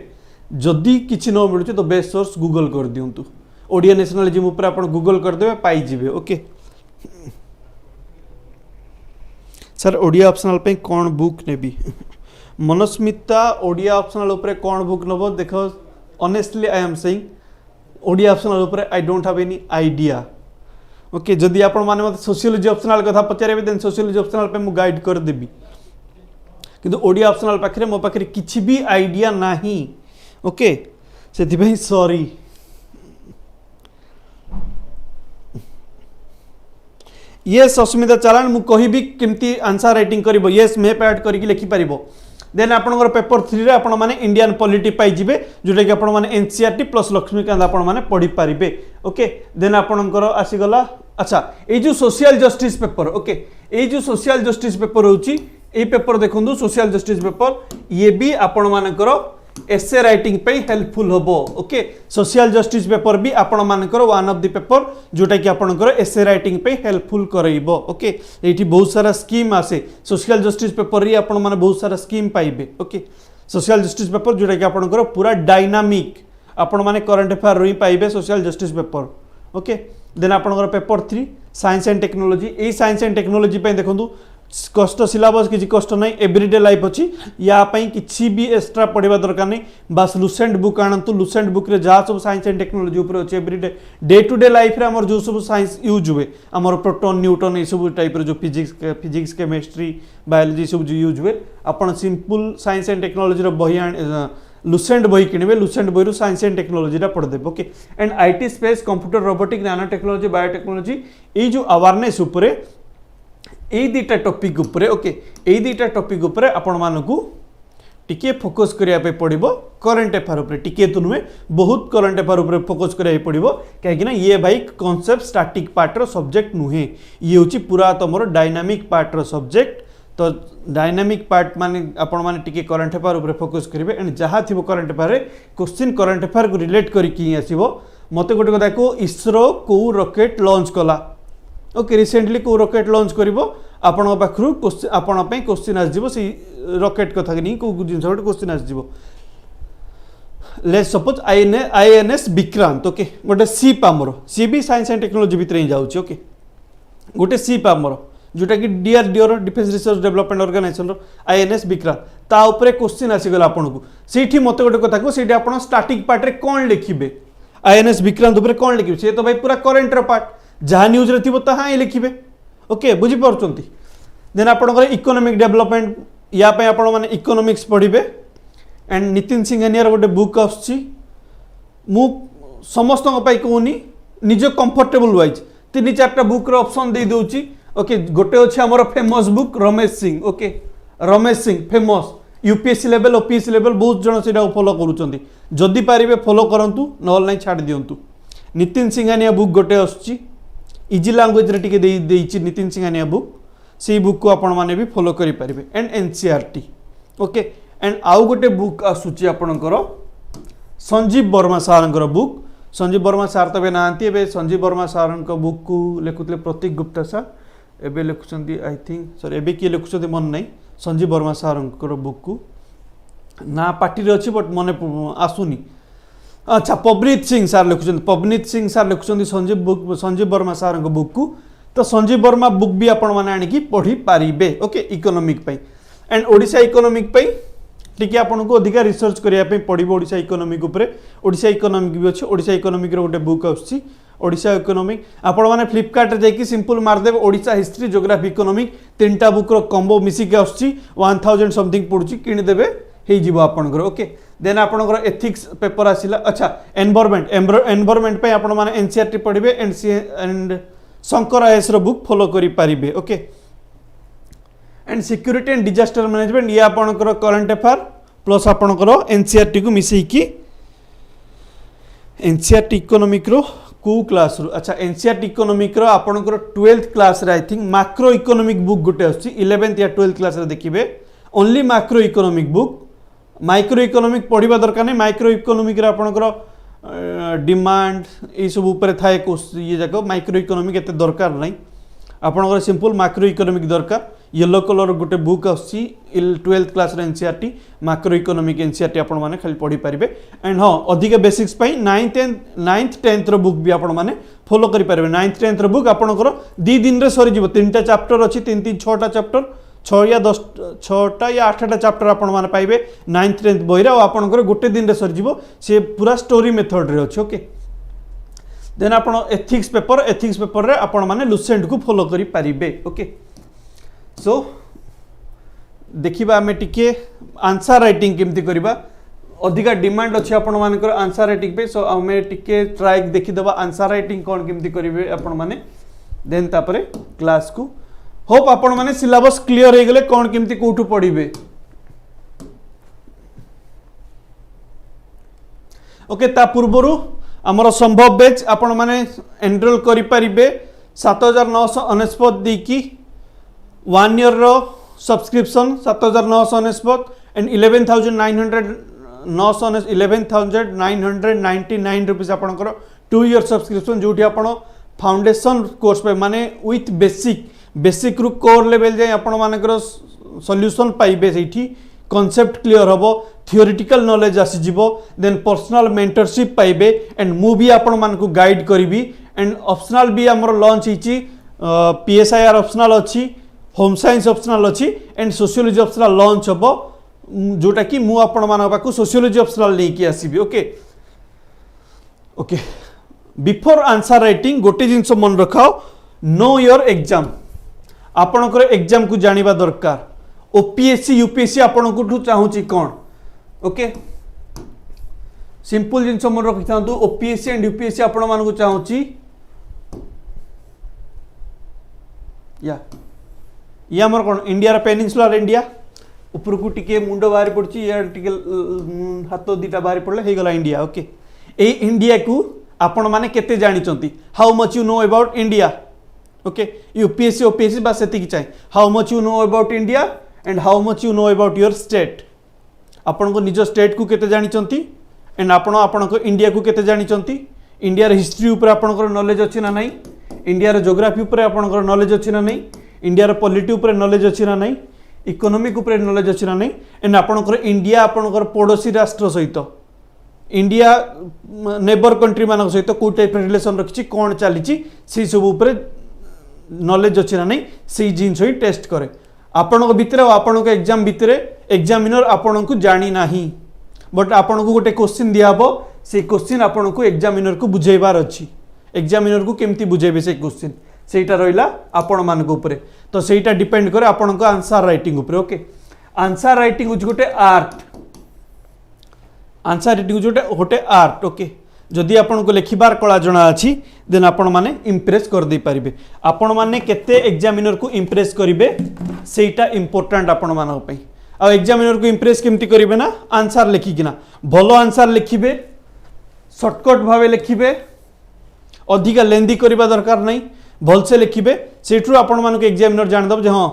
जदी किछि न मिलुछि तो बेस्ट सोर्स गूगल कर दियंतु ओडिया नेशनल जिम ऊपर आपण गूगल कर देबे पाई जिबे ओके सर ओडिया ऑप्शनल पे कौन बुक नेबी मनस्मिता ओडिया ऑप्शनल ऊपर कौन बुक नबो देखो honestly I am saying Odia optional ऊपर I don't have any idea okay जदि आपण माने मत सोशियोलॉजी ऑप्शनल कथा पचारेबे देन सोशियोलॉजी ऑप्शनल पे मु गाइड कर देबी किंतु ओडिया ऑप्शनल पाखरे मो पाखरे किछि भी आईडिया नाही ओके सेति भाई सॉरी यस अस्मिता चालान मु कहिबी केमती आंसर राइटिंग करबो यस मैप ऐड करके लिखि परिबो देन आपनकर पेपर 3 रे आपण माने इंडियन पॉलिटी पाई जिवे जोटा कि आपण माने एनसीईआरटी प्लस लक्ष्मीकांत आपण माने पढी पारिबे ओके देन आपनकर आसी गला अच्छा ए जो सोशल जस्टिस पेपर ओके ए जो सोशल जस्टिस पेपर होची ए पेपर देखंदु सोशल जस्टिस पेपर ये भी आपण मानकर एसे राइटिंग पे हेल्पफुल होबो ओके सोशल जस्टिस पेपर भी आपण मानकर वन ऑफ द पेपर जोटा कि आपनकर एसे राइटिंग पे हेल्पफुल करइबो ओके एठी बहुत सारा स्कीम आसे सोशल जस्टिस पेपर री आपण माने बहुत सारा स्कीम पाइबे ओके सोशल जस्टिस पेपर जोटा कि आपनकर पूरा डायनामिक आपण माने करंट अफेयर री पाइबे social justice paper okay then आपनकर पेपर 3 साइंस एंड टेक्नोलॉजी ए साइंस एंड टेक्नोलॉजी पे देखंतु कष्ट सिलेबस किसी कष्ट नहीं एवरीडे लाइफ अच्छी या किसी भी एक्स्ट्रा पढ़ा दरकार नहीं बस लुसेंट बुक आणतु लुसेंट बुक रे जहाँ सब साइंस एंड टेक्नोलॉजी ऊपर अच्छे everyday day to day life रे हमर जो सब साइंस यूज हुए हमर प्रोटॉन न्यूटन ये सब टाइप रे जो फिजिक्स केमिस्ट्री बायोलॉजी सब जो यूज हुए अपन सिंपल साइंस एंड टेक्नोलॉजी रो बही लुसेंट बही किणवे लुसेंट बही साइंस एंड टेक्नोलॉजी पढ़देव okay and IT space computer robotic nano technology biotechnology ये जो अवेयरनेस उपरे ए दुटा टॉपिक उपरे ओके ए दुटा टॉपिक उपरे आपण मानकू टिके फोकस करिया पे पड़िबो करंट अफेयर उपरे टिके तो नुहे बहुत करंट अफेयर उपरे फोकस करिया पड़िबो काहे ना ये भाई कांसेप्ट स्टैटिक पार्ट रो सब्जेक्ट नुहे ये होची पूरा तमरो डायनामिक पार्ट रो सब्जेक्ट तो डायनामिक पार्ट माने आपण माने टिके करंट अफेयर उपरे फोकस करिवे एंड जहा थिबो करंट अफेयर रे क्वेश्चन करंट अफेयर को रिलेट करी की आसीबो मते गोटे कथा को इसरो को रॉकेट लॉन्च कला ओके रिसेंटली को रॉकेट लॉन्च करिवो आपण पाखरु क्वेश्चन आपण पे क्वेश्चन आस जिवो से रॉकेट कथा नहीं को जिंस गोटे क्वेश्चन आस जिवो let's suppose INS Vikrant okay गोटे शिप आमर सी भी साइंस एंड टेक्नोलॉजी भितर ही जाउची ओके गोटे शिप आमर जोटा कि DRDO defence research development organisation INS Vikrant ता ऊपर क्वेश्चन आसीगला आपन को सेठी मते गोटे कथा को सेठी आपण स्टैटिक पार्ट रे कोन लिखिबे आईएनएस विक्रांत ऊपर कोन लिखिबे से तो भाई पूरा करंट रो पार्ट जहाँ न्यूज रे थिबो ताहा ही लिखिबे ओके बुझी पारछंती देन आपनकर इकोनॉमिक डेवलपमेंट या पे आपण माने इकोनॉमिक्स पढ़िबे एंड नितिन सिंघानिया गोटे बुक आछि मु समस्त पाई कहूनी निज कंफर्टेबल वाइज 3-4टा बुक रो ऑप्शन दे दोची ओके गोटे अछि हमर famous book Ramesh Singh okay Ramesh Singh famous UPSC level OPSC level बहुत जन सेटा फॉलो करूचंती जदि पारिबे फॉलो करंतु नॉल नाही छाड़ दियंतु नितिन सिंघानिया बुक गोटे आछि इजी लैंग्वेज रे टिके देइछि नितिन सिंघानिया बुक से बुक को आपण माने भी फॉलो करि परिबे एंड एनसीईआरटी ओके एंड आउ गोटे बुक आसुची आपणकर संजीव वर्मा सारंकर बुक संजीव वर्मा सार तबे नांती एबे संजीव वर्मा सारंकर बुक को लेखुतले प्रतीक गुप्ता सार एबे लेखुचंती आई थिंक सॉरी एबे की लेखुचंती मन नहीं संजीव वर्मा सारंकर बुक को ना पार्टी रे अछि बट मने आसुनी अच्छा पवनीत सिंह सार लिखुचंती पवनीत सिंह सार लिखुचंती संजीव वर्मा सारंकर बुक को तो संजीव वर्मा बुक भी आपण माने आनी की पढ़ी पारिबे ओके इकोनॉमिक पई एंड ओडिशा इकोनॉमिक पई टिके आपन को अधिक रिसर्च करिया पे पड़िबो ओडिशा इकोनॉमिक ऊपर ओडिशा इकोनॉमिक भी अछि ओडिशा इकोनॉमिक रो गोटे बुक आछि ओडिशा इकोनॉमिक आपण माने फ्लिपकार्ट रे जाई सिंपल मार देबे ओडिशा हिस्ट्री ज्योग्राफी इकोनॉमिक तीनटा बुक रो कॉम्बो मिसी के आछि 1000 समथिंग पड़ुछि किनि देबे हे जीवो आपनकर ओके देन आपनकर एथिक्स पेपर आसिला अच्छा एनवायरनमेंट पे आपण माने एनसीईआरटी पढ़िबे एंड शंकर आईएएस रो बुक फॉलो करि पारिबे okay and security and disaster management ये आपनकर करंट अफेयर प्लस आपनकर एनसीईआरटी को मिसई की एनसीईआरटी इकोनॉमिक रो को क्लास रो अच्छा एनसीईआरटी इकोनॉमिक रो आपनकर 12th क्लास रे I think macro economic book गुटे आछि 11th या 12th क्लास रे देखिबे only macro economic book micro economic पढ़िबा दरकार नहीं माइक्रो इकोनॉमिक रे आपनकर डिमांड ए सब ऊपर थाए को ये जाको माइक्रो इकोनॉमिक एते दरकार नहीं आपनकर सिंपल मैक्रो इकोनॉमिक दरकार येलो कलर गोटे बुक आछि 12th क्लास रे एनसीईआरटी मैक्रो इकोनॉमिक एनसीईआरटी आपण माने खाली पढ़ी पारिबे एंड हां अधिक बेसिक्स पई 9th 10th रो बुक भी आपण माने फॉलो करि पारिबे 9th 10th रो बुक आपनकर 2 दिन रे सरी जिवो 3टा चैप्टर अछि 3 3 6टा चैप्टर 6 या 10 6टा या 8टा चैप्टर आपण माने पाइबे 9th 10th बहिरा आपनकर गोटे दिन रे सरी जिवो से पूरा स्टोरी मेथड रे अछि ओके देन आपण एथिक्स पेपर रे आपण माने लुसेंट को फॉलो करि पारिबे ओके सो देखिबा हमें टिके आंसर राइटिंग केमती करिबा अधिका डिमांड अछि आपण मानकर आंसर राइटिंग पे सो हमें टिके ट्राई देखि देबा आंसर राइटिंग कोन केमती करिवे आपण माने देन तापरे क्लास को होप आपण माने सिलेबस क्लियर हे गेले कोन केमती कोठु पढिबे ओके ता पूर्वरु हमर संभव बैच आपण माने एनरोल करि परिबे 7999 दी की 1 ईयर रो सब्सक्रिप्शन 7999 एंड 11,999 रुपीस आपनकर 2 ईयर सब्सक्रिप्शन जोठी आपण फाउंडेशन कोर्स पे माने विथ बेसिक रु कोर लेवल जाय आपण मानकर सॉल्यूशन पाइबे सेठी कॉन्सेप्ट क्लियर हबो थियोरेटिकल नॉलेज आसी जिवो देन पर्सनल मेंटरशिप पाइबे एंड मु भी आपण मान को गाइड करिवि एंड ऑप्शनल भी हमर लॉन्च हिची पीएसआईआर ऑप्शनल अछि होम साइंस ऑप्शनल अछि एंड सोशियोलॉजी ऑप्शनल लॉन्च हबो जोटा कि मु आपण मान पाकु सोशियोलॉजी ऑप्शनल नै कि आसीबी okay okay before answer writing गोटे जिंस मन रखाओ नो योर एग्जाम आपणकर एग्जाम को जानिबा दरकार ओपीएससी यूपीएससी आपण को चाहूची कोन ओके सिंपल जिंस मन रखि थांतु ओपीएससी एंड यूपीएससी आपण मान को चाहूची या ये हमर कोन इंडिया रा पेनिनसुलर इंडिया ऊपर को टिके मुंडो बाहर पड़ची या टिके हाथ दीटा बाहर पड़ले हे गला इंडिया ओके ए इंडिया को आपण माने केते जानि चंती how much you know about India okay UPSC OPSC बस सेति की चाहि how much you know about India and how much you know about your state आपण को निज स्टेट को केते जानि चंती एंड आपण को इंडिया को केते जानि चंती इंडिया रे हिस्ट्री ऊपर आपण को नॉलेज अछि ना नहीं इंडिया रे ज्योग्राफी ऊपर आपण को नॉलेज अछि ना नहीं इंडिया रे पॉलिटी ऊपर नॉलेज अछि ना नहीं इकोनॉमिक ऊपर नॉलेज अछि ना नहीं एंड आपण को इंडिया आपण को पड़ोसी राष्ट्र सहित इंडिया नेबर कंट्री मान सहित को टाइप रिलेशन रखिछि कोन चलीछि से सब ऊपर नॉलेज अछि ना नहीं से जिंस ही टेस्ट करे आपण को भितर आपण को एग्जाम भितर एग्जामिनर आपण को जानी नाही बट आपण को गोटे क्वेश्चन दिया हबो से क्वेश्चन आपण को एग्जामिनर को बुझेबार अछि एग्जामिनर को केमती बुझेबे से क्वेश्चन सेटा रहिला आपण मान को ऊपर तो सेटा डिपेंड करे आपण को आंसर राइटिंग ऊपर ओके आंसर राइटिंग उज गोटे आर्ट आंसर राइटिंग उज गोटे आर्ट ओके जदि आपण को लिखिबार कला जणा अछि देन आपण माने इंप्रेस कर दे परिबे आपण माने केते एग्जामिनर को इंप्रेस करिवे सेटा इंपोर्टेंट आपण मान पई आ एग्जामिनर को इंप्रेस केमती करिवे ना आंसर लिखिकिना भलो आंसर लिखिबे शॉर्टकट भावे लिखिबे अधिक लेंदी करबा दरकार नहीं भलसे लिखिबे सेठू आपण मानक एग्जामिनर जान दब जे हां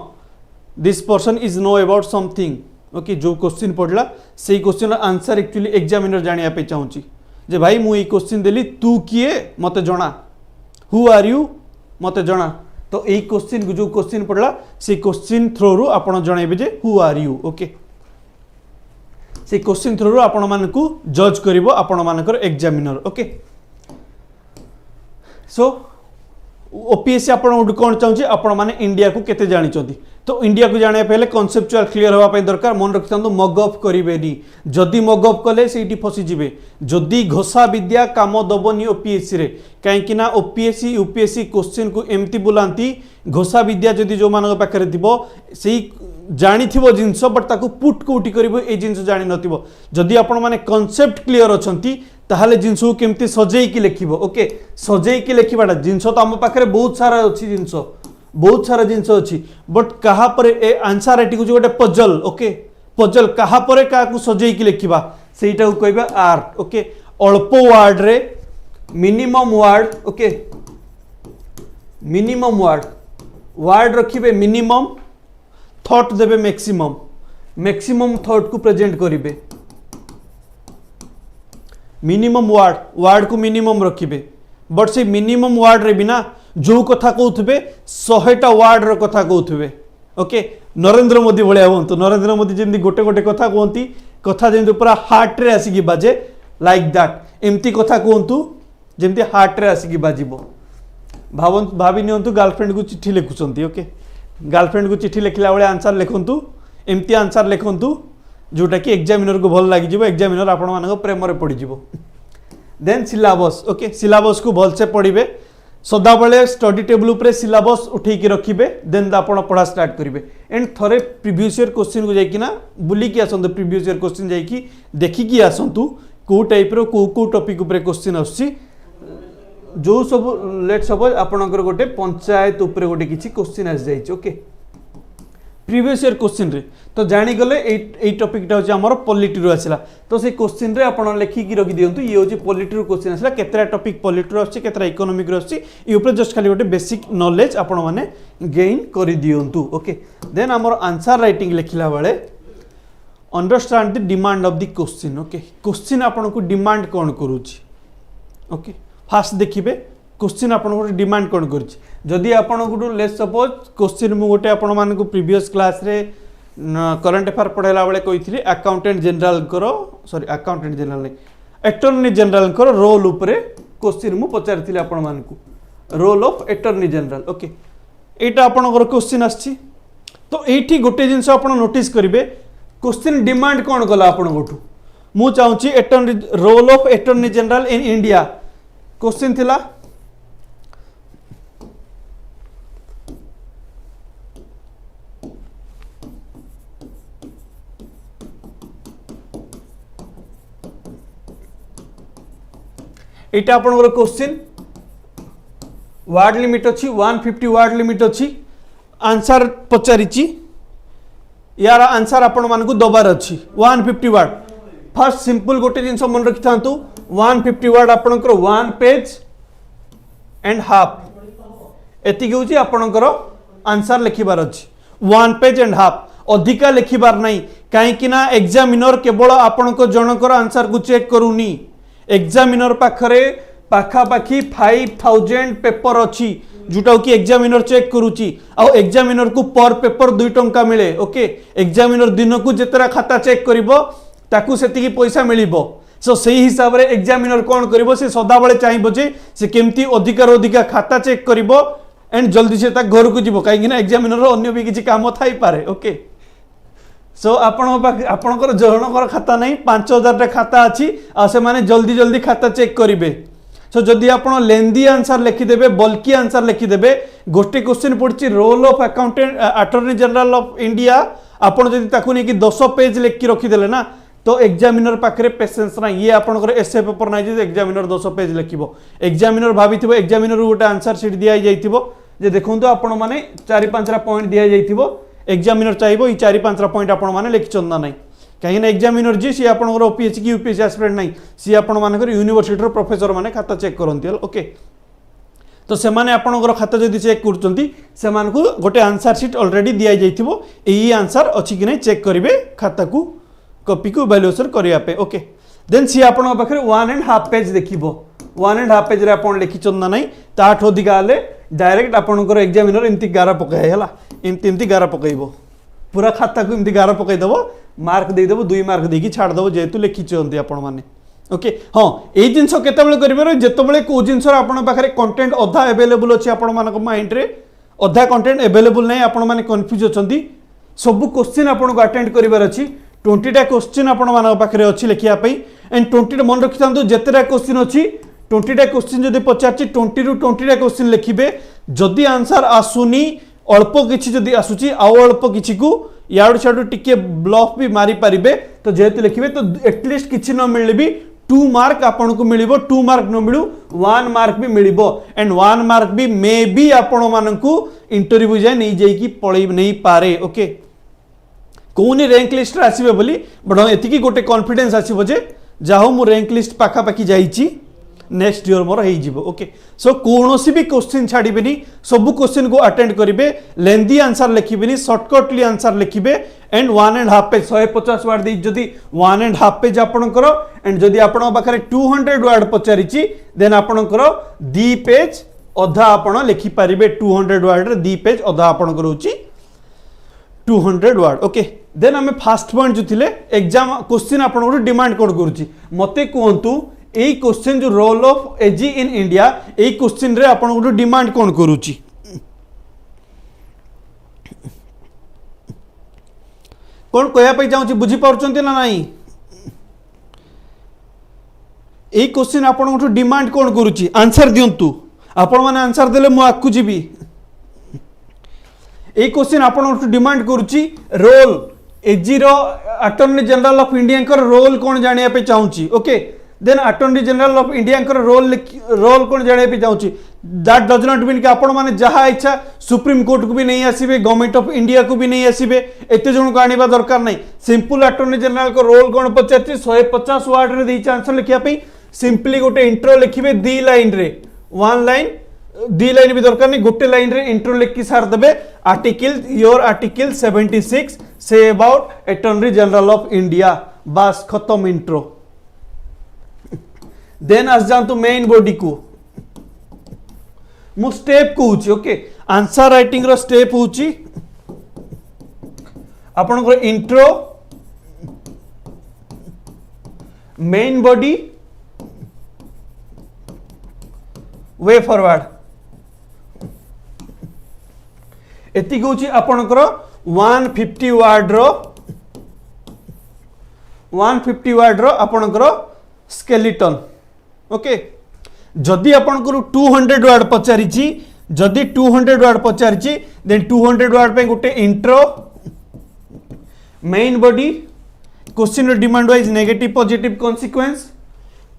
this person is know about something okay जो क्वेश्चन पढ़ला से क्वेश्चन आंसर एक्चुअली एग्जामिनर जानिया पे चाहूची जे भाई मु ई क्वेश्चन देली तू किए मते जणा हु आर यू मते जणा तो यही क्वेश्चन जो क्वेश्चन पढ़ला से क्वेश्चन थ्रू रु आपण जणेबे जे हु आर यू ओके से क्वेश्चन थ्रू रु आपण मानकू जज करिवो आपण मानकर एग्जामिनर ओके सो ओपीएससी आपण कौन चाहूँ आपण मैंने इंडिया को केते जानी तो इंडिया को जाना पहले कनसेप्चुअल क्लियर होगा दरकार मन रखि मगअप करेंगे जदि मगअप कले से फसीजे जदि घोषा विद्या काम दबनी ओपीएससी रे कहीं ओपीएससी यूपीएससी क्वेश्चन को एमती बुलांती घोषा विद्या जदि जो मान पाखे थी जानी जिनस बट ताकू पुट कोटी कर जिनस जानी नथिबो जदि आपण माने कॉन्सेप्ट क्लियर अछंती ताहले जिनस को केमती सजेई लिखिबो ओके सजेई लिखिबाटा जिनस तो आम पाखे बहुत सारा अच्छी जिनस बहुत सारा जिनस अच्छी बट कहा पर ए आंसर एटी को जो गोटे पजल ओके पजल कहा पर का सजेई लिखिबा सेटा को कहबा आर्ट ओके अल्प वर्ड रे minimum word okay minimum word रखिबे मिनिमम थॉट देबे मैक्सिमम मैक्सिमम थॉट को प्रेजेंट करिवे मिनिमम वर्ड को मिनिमम रखिबे बट से मिनिमम वर्ड रे बिना जो कथा कहउथबे 100टा वर्ड रो कथा कहउथबे ओके नरेंद्र मोदी भलिया होंतु नरेंद्र मोदी जेमती गोटे गोटे कथा कहंती कथा जेमती पूरा हार्ट रे आसी की बाजे लाइक दैट एमती कथा कहंतु जेमती हार्ट रे आसी की बाजिबो भाभी नियंतु गर्लफ्रेंड को चिट्ठी लिखुचंती ओके गर्लफ्रेंड को चिट्ठी लिखला बेले आंसर लिखंतु एमती आंसर लिखंतु जोटा कि एग्जामिनर को भल लगी जिवो एग्जामिनर आपण मानको प्रेम रे पड़ी जिवो देन सिलेबस ओके सिलेबस को भल से पढ़िबे सदा बेले स्टडी टेबल ऊपर सिलेबस उठे की रखिबे देन आपण पढ़ा स्टार्ट करिवे एंड थरे प्रीवियस ईयर क्वेश्चन को जाइकिना बुली की आसंतु प्रीवियस ईयर क्वेश्चन जाइकी देखि की आसंतु को टाइप रो को टॉपिक ऊपर क्वेश्चन आसी जो सब लेट सपोज आपनकर गोटे पंचायत ऊपर गोटे किछि क्वेश्चन आस जाय ओके प्रीवियस ईयर क्वेश्चन रे तो जानी गले ए टॉपिकटा होची हमर पॉलिटी रो आसिला तो से क्वेश्चन रे आपण लिखि की रखि दियंतु ये होची पॉलिटी रो क्वेश्चन आसिला केतरा टॉपिक पॉलिटी रो आछि केतरा इकोनॉमिक रो आछि ए ऊपर जस्ट खाली गोटे बेसिक नॉलेज आपण माने गेन करि दियंतु ओके देन हमर आंसर राइटिंग लिखिला बेले understand the demand of the question okay question आपण को डिमांड कोन करूची ओके फास्ट देखिए क्वेश्चन आपण को डिमांड कौन करी आपण को लेट सपोज क्वेश्चन मु गोटे आपण मान को प्रीवियस क्लास रे करंट अफेयर पढ़ाला बेले कही अकाउंटेंट जनरल करो सॉरी अकाउंटेंट जनरल नहीं अटॉर्नी जनरल करो रोल ऊपर क्वेश्चन मु पचारि आपण मान को role of attorney general okay एटा आपण क्वेश्चन आछि तो एठी गोटे जिंस आपण नोटिस करिवे क्वेश्चन डिमांड कौन कला आपण गोटू मु चाहूची attorney role of attorney general in India question थिला एटा आपनकर क्वेश्चन वर्ड लिमिट अछि 150 वर्ड लिमिट अछि आंसर पचारिची यार आंसर आपण मानकू दबार अछि 150 वर्ड फर्स्ट सिंपल गोटे जिनस मन रखि थांतु 150 वर्ड आपनकर 1 पेज एंड हाफ एतिक होची आपनकर आंसर लिखिबार अछि 1 पेज एंड हाफ अधिका लिखिबार नाही काहे कि ना एग्जामिनर केवल आपनको जनकर आंसर को चेक करूनी एग्जामिनर पाखरे पाखापाखी 5000 पेपर अच्छी जोटा कि एग्जामिनर चेक करुची आ एग्जामिनर को पर पेपर 2 टंका मिले ओके एग्जामिनर दिन को जेतरा खाता चेक करिवो ताकू सेतिकी पैसा मिलिबो सो सही हिसाब रे एग्जामिनर कोन करिवो से सदा बेले चाहिबो जे से केमती अधिकार अधिका खाता चेक करिवो एंड जल्दी से ता घर को जीवो काहे कि ना एग्जामिनर अन्य भी किछि काम थाई पारे ओके सो आपणकर जनकर खाता नहीं 5000 खाता अच्छी आ से माने जल्दी जल्दी खाता चेक करेंगे सो जदि आप लेंदी आंसर लिखिदेवे बल्कि आंसर लिखिदेवे गोटे क्वेश्चन पड़ी role of accountant attorney general of India आपड़ जब ताकू नहीं कि 10 पेज लिखि रखिदेले ना तो एग्जामिनर पाखे पेसेंस ना ये आपंकर एसे पेपर ना एग्जामिनर 10 पेज लिखो एग्जामिनर भाभी एग्जामिनर गोटे आंसर सीट दिखाई देखो आपण मैंने 4-5 पॉइंट दिखाई एग्जामिनर चाहिए ये 4-5 पॉइंट आपण मैंने लिखिं ना ना कहीं एग्जामिनर जी सी आप ओपीएससी की यूपीएससी एस्पिरेंट नहीं सी आपण यूनिवर्सिटी प्रोफेसर मैंने खाता चेक करती ओके तो से माने आपनकर खाता जदि चेक करचंती से मान को गोटे आंसर शीट ऑलरेडी दिया जाइथिबो एही आंसर अछि कि नै चेक करिवे खाता को कॉपी को वैल्यूएशन करिया पे ओके देन सी आपन पाखरे 1.5 पेज देखिबो 1.5 पेज रे आपन लिखि चंदा नै ताठ अधिका हले डायरेक्ट आपनकर एग्जामिनर इनती गारा पकाय हला इनती गारा पकाइबो पूरा खाता को इनती गारा पकाइ दबो मार्क दे देबो 2 मार्क देकी छाड़ दबो जेतु लिखि चंती आपन माने ओके हाँ ये जिनस केतबेले करिवे जेतबेले को जिनस आपन पाखरे कंटेंट अधा अवेलेबल अछि आपन मानक माइंड रे अधा कंटेंट अवेलेबल नै आपन माने कंफ्यूज अछंती सब क्वेश्चन आपन को अटेंड करिवार अछि 20 टा क्वेश्चन आपन मानक पाखरे अछि लिखिया पई एंड 20 टा मन रखितांतो जेतेटा क्वेश्चन अछि 20 टा क्वेश्चन जदि पचारछि 20 रु 20 टा क्वेश्चन लिखिबे जदि आंसर आसुनी अल्प किछि जदि आसुछि आ अल्प किछि को याडू छाडू टिके ब्लफ भी मारी पारिबे तो जेतु लिखिबे तो एटलीस्ट किछि न मिलले भी 2 मार्क आपन को मिलिबो 2 मार्क न मिलू 1 मार्क भी मिलिबो एंड 1 मार्क भी मे बी आपन मानन को इंटरव्यू जाय नै जाई की पळै नै पारे ओके कोनी रैंक लिस्ट रे आसीबे बोली बड एति की गोटे कॉन्फिडेंस आसीबो जे जाहो मु रैंक लिस्ट पाखा पाखी जाईची नेक्स्ट ईयर मोर हो जीवो ओके सो कौनसी भी क्वेश्चन छाड़बेनी सब क्वेश्चन को अटेंड करेंगे लेंदी आंसर लिखिबेनी शॉर्टकटली आंसर लिखिबे एंड 1.5 पेज 150 वर्ड दी जदी 1.5 पेज आपनकर एंड जदी आपन पाखरे 200 वर्ड पचारिची देन आपनकर 2 पेज अधा आपन लिखि पारिबे 200 वर्ड रे 2 पेज अधा आपनकर होची 200 वर्ड ओके देन हमें फास्ट पॉइंट जो थिले एग्जाम क्वेश्चन आपन को डिमांड कोड करूची मते कोंतु ए क्वेश्चन जो role of AG in India ए क्वेश्चन रे आपन को डिमांड कोन करूची कोन कहया पई जाउची बुझी पाउचंती ना नाही ए क्वेश्चन आपन को डिमांड कोन करूची आंसर दियंतु आपन माने आंसर देले मु आकु जीबी ए क्वेश्चन आपन को डिमांड करूची रोल एजी रो अटॉर्नी जनरल ऑफ इंडिया कर रोल कोन जानिया पे चाहूची okay then attorney general of India role कौन जाने पे चाहूँ दैट डज नॉट मीन कि आपण माने जहाँ इच्छा सुप्रीम कोर्ट को भी नहीं आसीबे गवर्नमेंट ऑफ इंडिया को भी नहीं आसीबे एते जण को आनिबा दरकार नहीं सिंपल अटॉर्नी जनरल को रोल कौन पचारछि 150 वर्ड रे देई आंसर लिखिया पे सिंपली गोटे इंट्रो लिखिबे 2 लाइन रे 1 लाइन 2 लाइन भी दरकार नहीं गोटे लाइन रे इंट्रो लिखि सार देबे article your article 76 say about attorney general of India बस खत्म इंट्रो देन आज जातु मेन बॉडी को मु स्टेप कहूची ओके आंसर राइटिंग रो स्टेप होची आपन को intro main body way forward एति कहूची आपन को 150 वर्ड रो आपन को स्केलेटन ओके जदि आपन को 200 वर्ड पचारिची जदि 200 वर्ड पचारिची देन 200 वर्ड पे गोटे intro main body question demand wise negative positive consequence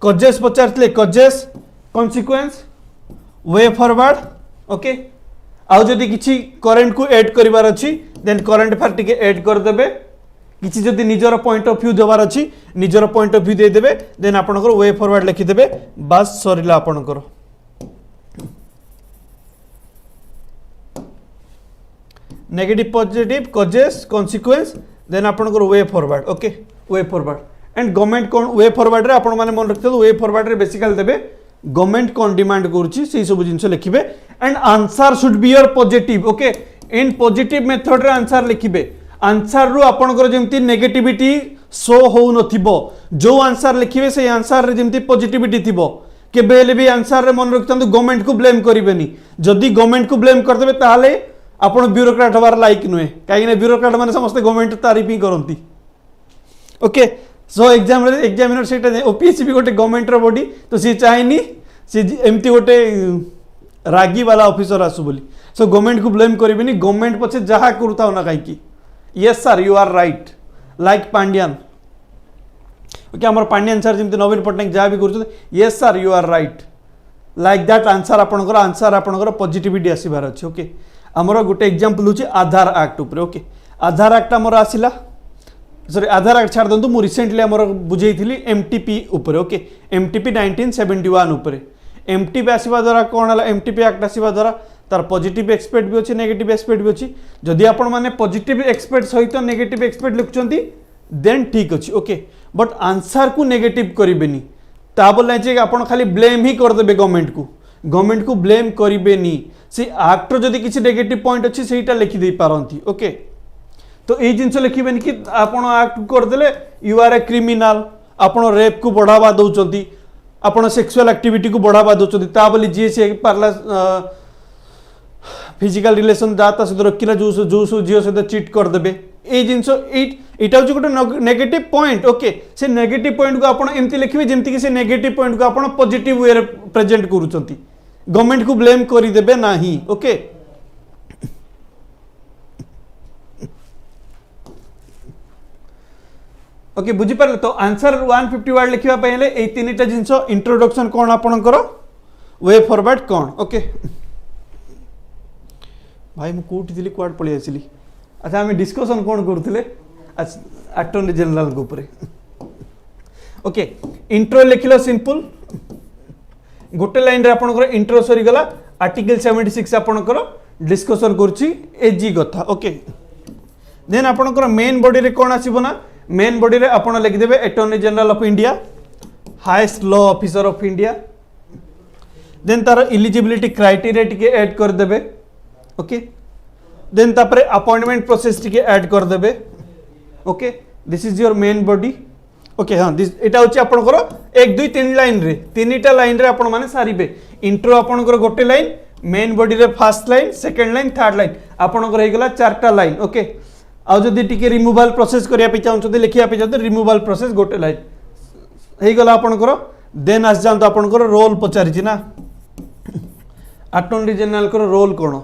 causes पचारतले causes consequence way forward okay आउ जदि किछि करंट को ऐड करिवार अछि देन करंट फार टिके ऐड कर देबे किसी जदि निजर पॉइंट ऑफ व्यू देवार अछि निजर पॉइंट ऑफ व्यू दे देबे देन आपनकर वे फॉरवर्ड लिखि देबे बस सरिला आपनकर negative positive causes consequence then आपनकर way forward okay way forward and government कोन वे फॉरवर्ड रे आपण माने मन रखते वे फॉरवर्ड रे बेसिकली देबे गवर्नमेंट कोन डिमांड करूची सेही सब जिंस लिखिबे and answer should be your positive okay in positive method रे आंसर लिखिबे आंसर रु आपनकर जेमती नेगेटिविटी शो हो नथिबो जो आंसर लिखिबे से आंसर रे जेमती पॉजिटिविटी थिबो केबे हेले भी आंसर रे मन रखतंतु गवर्नमेंट को ब्लेम करिवेनी जदी गवर्नमेंट को ब्लेम कर देबे ताले आपण ब्यूरोक्रेट हबार लायक नुए काहे ने ब्यूरोक्रेट माने समस्त गवर्नमेंट तारीफ ही करंती ओके सो एग्जामिनर सेटा ओपीएससी भी गोटे गवर्नमेंट रो बॉडी तो सी चाहेनी सी एमती गोटे रागी वाला ऑफिसर आसु बोली सो गवर्नमेंट को ब्लेम करिवेनी गवर्नमेंट पछे जहा करताव ना काई की yes sir you are right like Pandian okay हमर पांड्यान सर जेमती नवीन पटनायक जहा भी करछन yes sir you are right like that answer आपनकर पॉजिटिविटी आसीबार अछि ओके हमर गोटे एग्जांपल होची आधार एक्ट ऊपर ओके आधार एक्ट हमर आसिला सॉरी आधार एक्ट छाड़ दंतु मु रिसेंटली हमर बुझेइथिली एमटीपी ऊपर ओके एमटीपी 1971 ऊपर एमटीपी आसवा द्वारा कौन है एमटीपी एक्ट आसवा द्वारा तार पॉजिटिव एक्सपेक्ट भी अच्छी नेगेटिव एक्सपेक्ट भी अच्छी जदि आपण माने पॉजिटिव एक्सपेक्ट सहित नेगेटिव एक्सपेक्ट लिखुचंती देन ठीक अच्छी ओके बट आंसर को नेगेटिव करेंगे ता बोल नहीं आप खाली ब्लेम ही करदे गवर्नमेंट को ब्लेम करेंगे से एक्टर जदि किसी नेगेटिव पॉइंट अच्छी से लिखिदे पारती ओके तो ये जिनस लिखे कि आप एक्ट करदे यू आर ए क्रिमिनाल आप रेप को बढ़ावा दौरान आप सेक्सुअल एक्टिविटी को बढ़ावा दौरान ता बोली जी सी पार्ला फिजिकल रिलेशन जाता सहित रखिला जो झील सहित चिट करदे ये जिनस यहाँ हूँ गोटे नेगेटिव पॉइंट ओके से नेगेटिव पॉइंट को आप एमती लिखिए जमीक से नेगेटिव पॉइंट को आप पॉजिटिव वे प्रेजेंट करुँच गवर्नमेंट को ब्लेम करदे ना ओके ओके बुझीपारे तो आंसर 150 वर्ड लिखा ये तीन टा जिनस इंट्रोडक्शन कौन आपणकर वे फॉरवर्ड कौन ओके भाई मुझे कौटी थी कुआड पलि आसली अच्छा आम डिस्कसन कौन करुले अटॉर्नी जनरल ऊपर ओके इंट्रो लिखल सिंपल गोटे लाइन रे आपनकर इंट्रो सरीगला आर्टिकल 76 आपनकर डिस्कसन करुच्ची एजी कथा ओके देन आपनकर मेन बॉडी रे कौन आसीबो ना मेन बॉडी रे आपण लिखिदेवे attorney general of India highest law officer of India then तार एलिजिबिलिटी क्राइटेरिया टिके ऐड कर देबे ओके देन तापरे अपॉइंटमेंट प्रोसेस टिके ऐड कर देबे okay this is your main body okay हाँ दिस एटा होची आपनकर 1 2 3 लाइन रे तीनटा लाइन रे आपण माने सारिबे इंट्रो आपनकर गोटे लाइन मेन बॉडी रे first line second line third line आपनकर हे गेला चारटा लाइन ओके आ जदि टिके रिमूवल प्रोसेस करिया पे चाहउछते लिखिया पे चाहते रिमूवल प्रोसेस गोटे लाइन हे गेला आपनकर देन आस जांत आपनकर रोल पचारिछि ना अटॉर्नी जनरल कर रोल कोन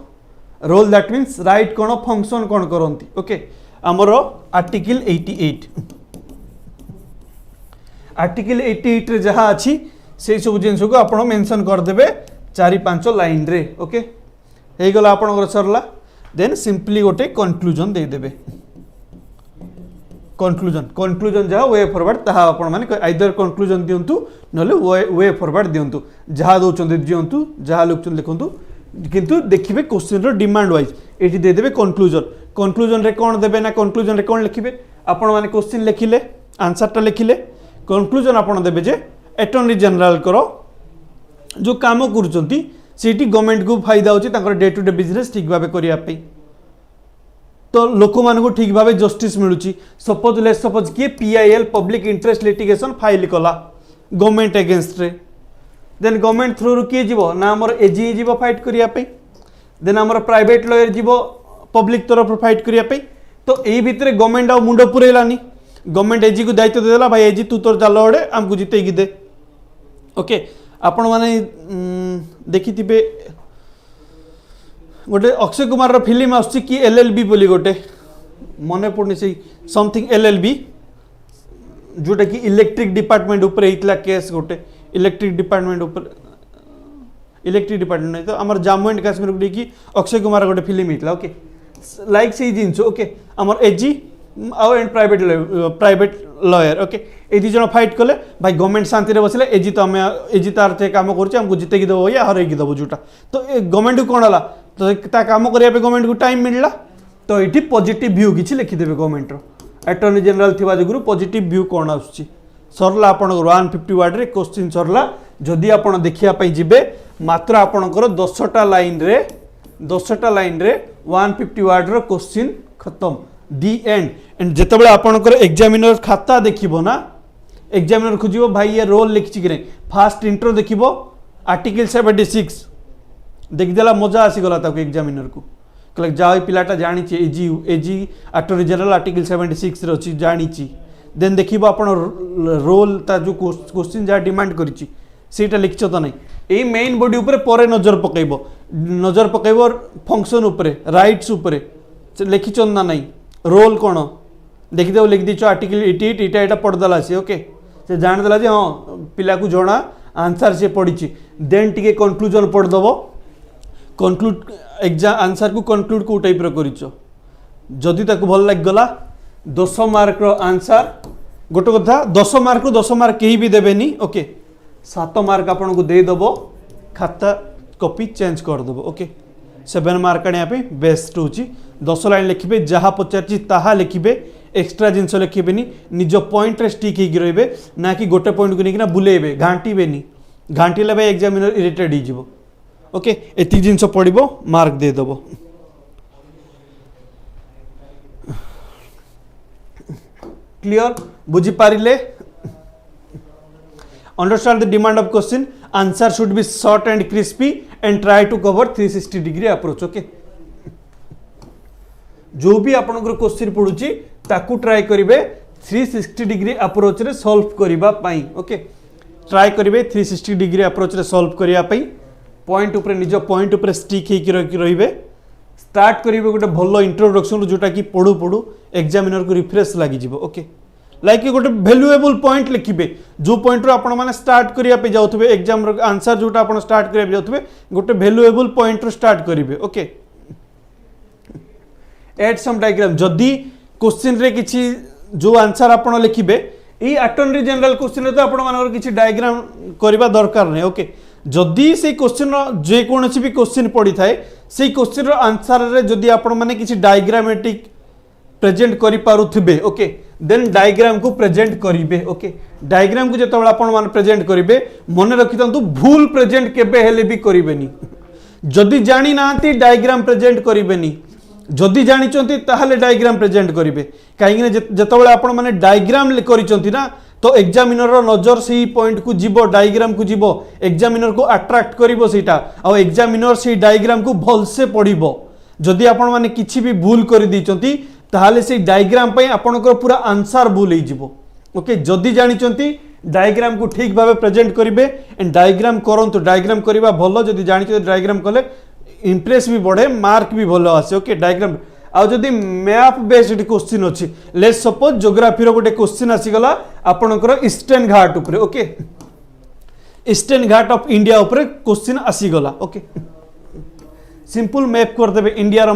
रोल दैट मीन्स राइट कोन फंक्शन कोन करंती ओके हमर आर्टिकल 88 आर्टिकल 88 रे जहा अछि से सब जिंस को आपण मेंशन कर देबे 4-5 लाइन रे ओके हे गेला आपनकर सरला देन सिंपली गोटे कंक्लूजन दे देबे कंक्लूजन जहाँ वे फॉरवर्ड ताहा आपण माने आइदर कंक्लूजन दियंतु नले वे फॉरवर्ड दियंतु जहाँ दउचंदी दियंतु जहाँ लिखुचन लिखंतु किंतु देखिबे क्वेश्चन रो डिमांड वाइज एठी दे देबे कंक्लूजन रे कोन देबे ना कंक्लूजन रे कोन लिखिबे आपण माने क्वेश्चन लिखिले आंसर टा लिखिले कंक्लूजन आपण देबे जे अटॉर्नी जनरल करो जो काम करूचंती सेठी गवर्नमेंट को फायदा होची तांकर डे टू डे बिजनेस ठीक भाबे करिया पे तो लोक मान को ठीक भाबे जस्टिस मिलुची सपोज किए PIL public interest litigation file कला गवर्नमेंट अगेंस्ट रे देन गवर्नमेंट थ्रू किए जीवो ना हमर एजी जीवो फाइट करिया पे देन हमर प्राइवेट लॉयर जीवो पब्लिक तरफ फाइट करिया पे तो एई भितरे गवर्नमेंट आ मुंडो पुरेलानी गवर्नमेंट एजी को दायित्व दे देला भाई एजी तू तोर जाल ओडे हमकु जिते की दे ओके आपण माने देखि थिबे गोटे अक्षय कुमार रो फिल्म आछि कि एलएलबी बोली गोटे मने पड़नी से समथिंग एलएलबी जोटा कि इलेक्ट्रिक डिपार्टमेंट ऊपर हेतला केस गोटे इलेक्ट्रिक डिपार्टमेंट नहीं तो आमर जम्मू एंड काश्मीर गोटे कि अक्षय कुमार गोटे फिल्म हेतला ओके लाइक से जिंस ओके आमर एजी आउ एंड प्राइवेट लॉयर ओके ए दी जन फाइट कले भाई गवर्नमेंट शांति रे बसले एजी तो हमें एजी तार थे काम करछे हमको जिते की दबो या हरै की दबो जोटा तो गवर्नमेंट को कोन हला तो ता काम करिया पे गवर्नमेंट को टाइम मिलला तो एठी पॉजिटिव व्यू किछि लिखि देबे गवर्नमेंट रो अटॉर्नी जनरल थिबा जगुरु पॉजिटिव व्यू कोन आछी सरला आपण 150 वर्ड रे क्वेश्चन सरला जदी आपण देखिया पई जिबे मात्र आपणकर 10टा लाइन रे 150 वर्ड रो क्वेश्चन खत्म दी एंड जेतबेले आपणकर एग्जामिनर खाता देखिबो ना एग्जामिनर खोजिबो भाई ये रोल लिखछि कि नै फास्ट इंट्रो देखिबो आर्टिकल 76 देखदेला मजा आसी गला ताको एग्जामिनर को कहले जाय पिलाटा जानि छि एजी अटॉर्नी जनरल आर्टिकल 76 रे अछि जानि छि देन देखिबो आपण रोल ता जो क्वेश्चन जा डिमांड करिछि सेटा लिखछ त नै ए मेन बॉडी ऊपर परे नजर पकैबो फंक्शन ऊपर राइट्स ऊपर लिखिछ ना नै रोल कौन देखिदेव लिख दीच आर्टिकल 88 इटा एटा पढ़देला सी ओके से जानदेला जे हाँ पिला को जणा आंसर से पढ़ी देन टिके कंक्लूजन पढ़दब कंक्लूड एग्जाम आंसर को कंक्लूड को टाइप रो करिच जदि ताको भल लाग गला 10 मार्क रो आंसर गोटे कथा 10 मार्क रो 10 मार्क केही भी देबेनी ओके 7 मार्क आपन को दे दबो खाता कॉपी चेंज करदेव ओके 7 मार्क आने बेस्ट हो 10 लाइन लिखिए जहाँ पचार ताहा लिखिए एक्सट्रा जिनस लिखिए निज पॉइंट रे स्टिक होगी रे ना कि गोटे पॉइंट को लेकिन बुलेबे घांटीबेनी घांटीले भाई एग्जामिनर इरिटेट हो ओके एति जिनस पड़ो मार्क देदेव क्लियर बुझी पारिले understand the demand of question answer should be short and crispy and try to cover 360 degree approach okay जो भी आपनकर क्वेश्चन पड़ुची ताकू ट्राई करिवे 360 डिग्री अप्रोच रे सॉल्व करिबा पाई ओके ट्राई करिवे 360 डिग्री अप्रोच रे सॉल्व करिया पाई पॉइंट ऊपर निज पॉइंट ऊपर स्टिक हेकि रहिबे स्टार्ट करिवे गोटे भलो इंट्रोडक्शन जोटा कि पढ़ू पढ़ू एग्जामिनर को रिफ्रेश लागि जिवो ओके लाइक गोटे वैल्यूएबल पॉइंट लिखिबे जो पॉइंट रो आपण माने स्टार्ट करिया पे जाउथबे एग्जाम रो आंसर जोटा आपण स्टार्ट करिया पे जाउथबे गोटे वैल्यूएबल पॉइंट रो स्टार्ट करिवे ओके एड सम डायग्राम जदी क्वेश्चन रे किछि जो आंसर आपण लिखिबे ई अटर्नी जनरल क्वेश्चन रे तो आपण मानकर किछि डायग्राम करबा दरकार नै ओके जदी से क्वेश्चन जे कोनोसी भी क्वेश्चन पड़ी थाए से क्वेश्चन रो आंसर रे जदी आपण माने किछि डायग्रामेटिक प्रेजेंट करि पारुथिबे ओके देन डायग्राम को प्रेजेंट करिवे ओके डायग्राम को जेतबेला आपण माने प्रेजेंट करिवे मन रखितंतु भूल प्रेजेंट केबे हेले भी करिवेनी जदी जानि नांती डायग्राम प्रेजेंट करिवेनी जदि जानिचंती ताहले डायग्राम प्रेजेंट करिवे काहेकि जेतबेला आपण माने डायग्राम करिचंती ना तो एग्जामिनर रो नजर सेही पॉइंट को जीवो डायग्राम को जीवो एग्जामिनर को अट्रैक्ट करिवो सेटा आ एग्जामिनर सेही डायग्राम को भल से पढिबो जदि आपण माने किछि भी भूल करि दिचंती ताहले से डायग्राम पई आपनकर पूरा आंसर भूल हे जीवो ओके जदि जानिचंती डायग्राम को ठीक भाबे प्रेजेंट करिवे एंड डायग्राम करंतु डायग्राम करिवा भलो जदि जानिचो डायग्राम कले इंप्रेस भी बढ़े मार्क भी भलो आसे ओके डायग्राम आ जदि मैप बेस्ड क्वेश्चन अछि लेट्स सपोज ज्योग्राफी रो गोटे क्वेश्चन आसी गला आपनकर ईस्टर्न घाट ऊपर okay eastern Ghat of India ऊपर क्वेश्चन आसी गला ओके सिंपल मैप कर देबे इंडिया रो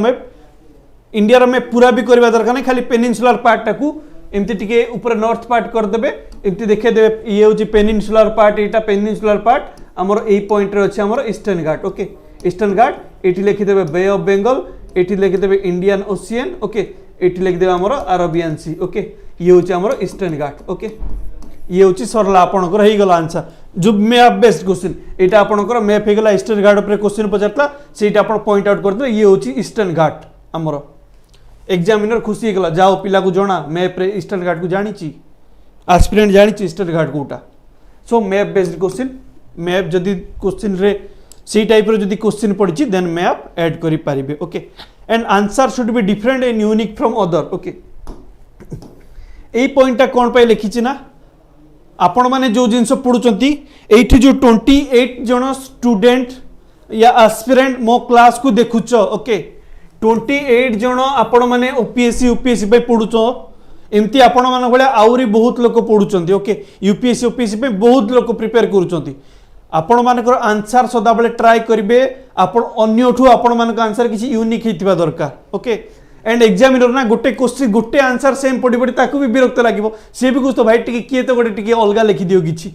मैप पूरा भी करबा दरकार नै खाली पेनिनसुलर पार्ट टाकू एमती टिके ऊपर नॉर्थ पार्ट कर देबे एमती देखे देबे ये होची पेनिनसुलर पार्ट एटा पेनिनसुलर पार्ट हमर ए पॉइंट रे अछि हमर ईस्टर्न घाट ओके ईस्टर्न घाट एटी लिखि देबे बे ऑफ बंगाल एटी लिखि देबे इंडियन ओशियन ओके एटी लिखि देबे हमर अरेबियन सी ओके ये होची हमर ईस्टर्न घाट ओके ये होची सरला आपनकर हेई गला आंसर जो मैप बेस्ड क्वेश्चन एटा आपनकर मैप हे गला ईस्टर्न घाट ऊपर क्वेश्चन पचारता सेटा आपण पॉइंट आउट करते ये होची ईस्टर्न घाट हमर एग्जामिनर खुशी हे गला जाओ पिला को जणा मैप रे ईस्टर्न घाट को जानि छी एस्पिरेंट जानि छी ईस्टर्न घाट कोटा so map based question map जदी क्वेश्चन रे सी टाइप रो जदी क्वेश्चन पड़ी देन मैप ऐड करि पारिबे okay and answer should be different and unique from other okay ए पॉइंटटा कोन पे लिखि छी ना आपण माने जो जिंस पढुचंती एठी जो 28 जण स्टूडेंट या एस्पिरेंट मो क्लास को देखुच ओके 28 जण आपण माने ओपीएससी यूपीएससी पे पढुचो एमती आपण मान भले आउरी बहुत लोक पढुचंती ओके यूपीएससी ओपीएससी पे बहुत लोक प्रिपेयर करूचंती आपण मानकर आंसर सदा बेले ट्राई करिवे आपण अन्यठू आपण मानक आंसर किछि यूनिक हितबा दरकार ओके एंड एग्जामिनर ना गोटे क्वेश्चन गोटे आंसर सेम पढि पढि ताकू भी विरक्त लागिवो से भी कुछ तो भाई टिके किए तो गोटे टिके अलगा लिखि दियो किछि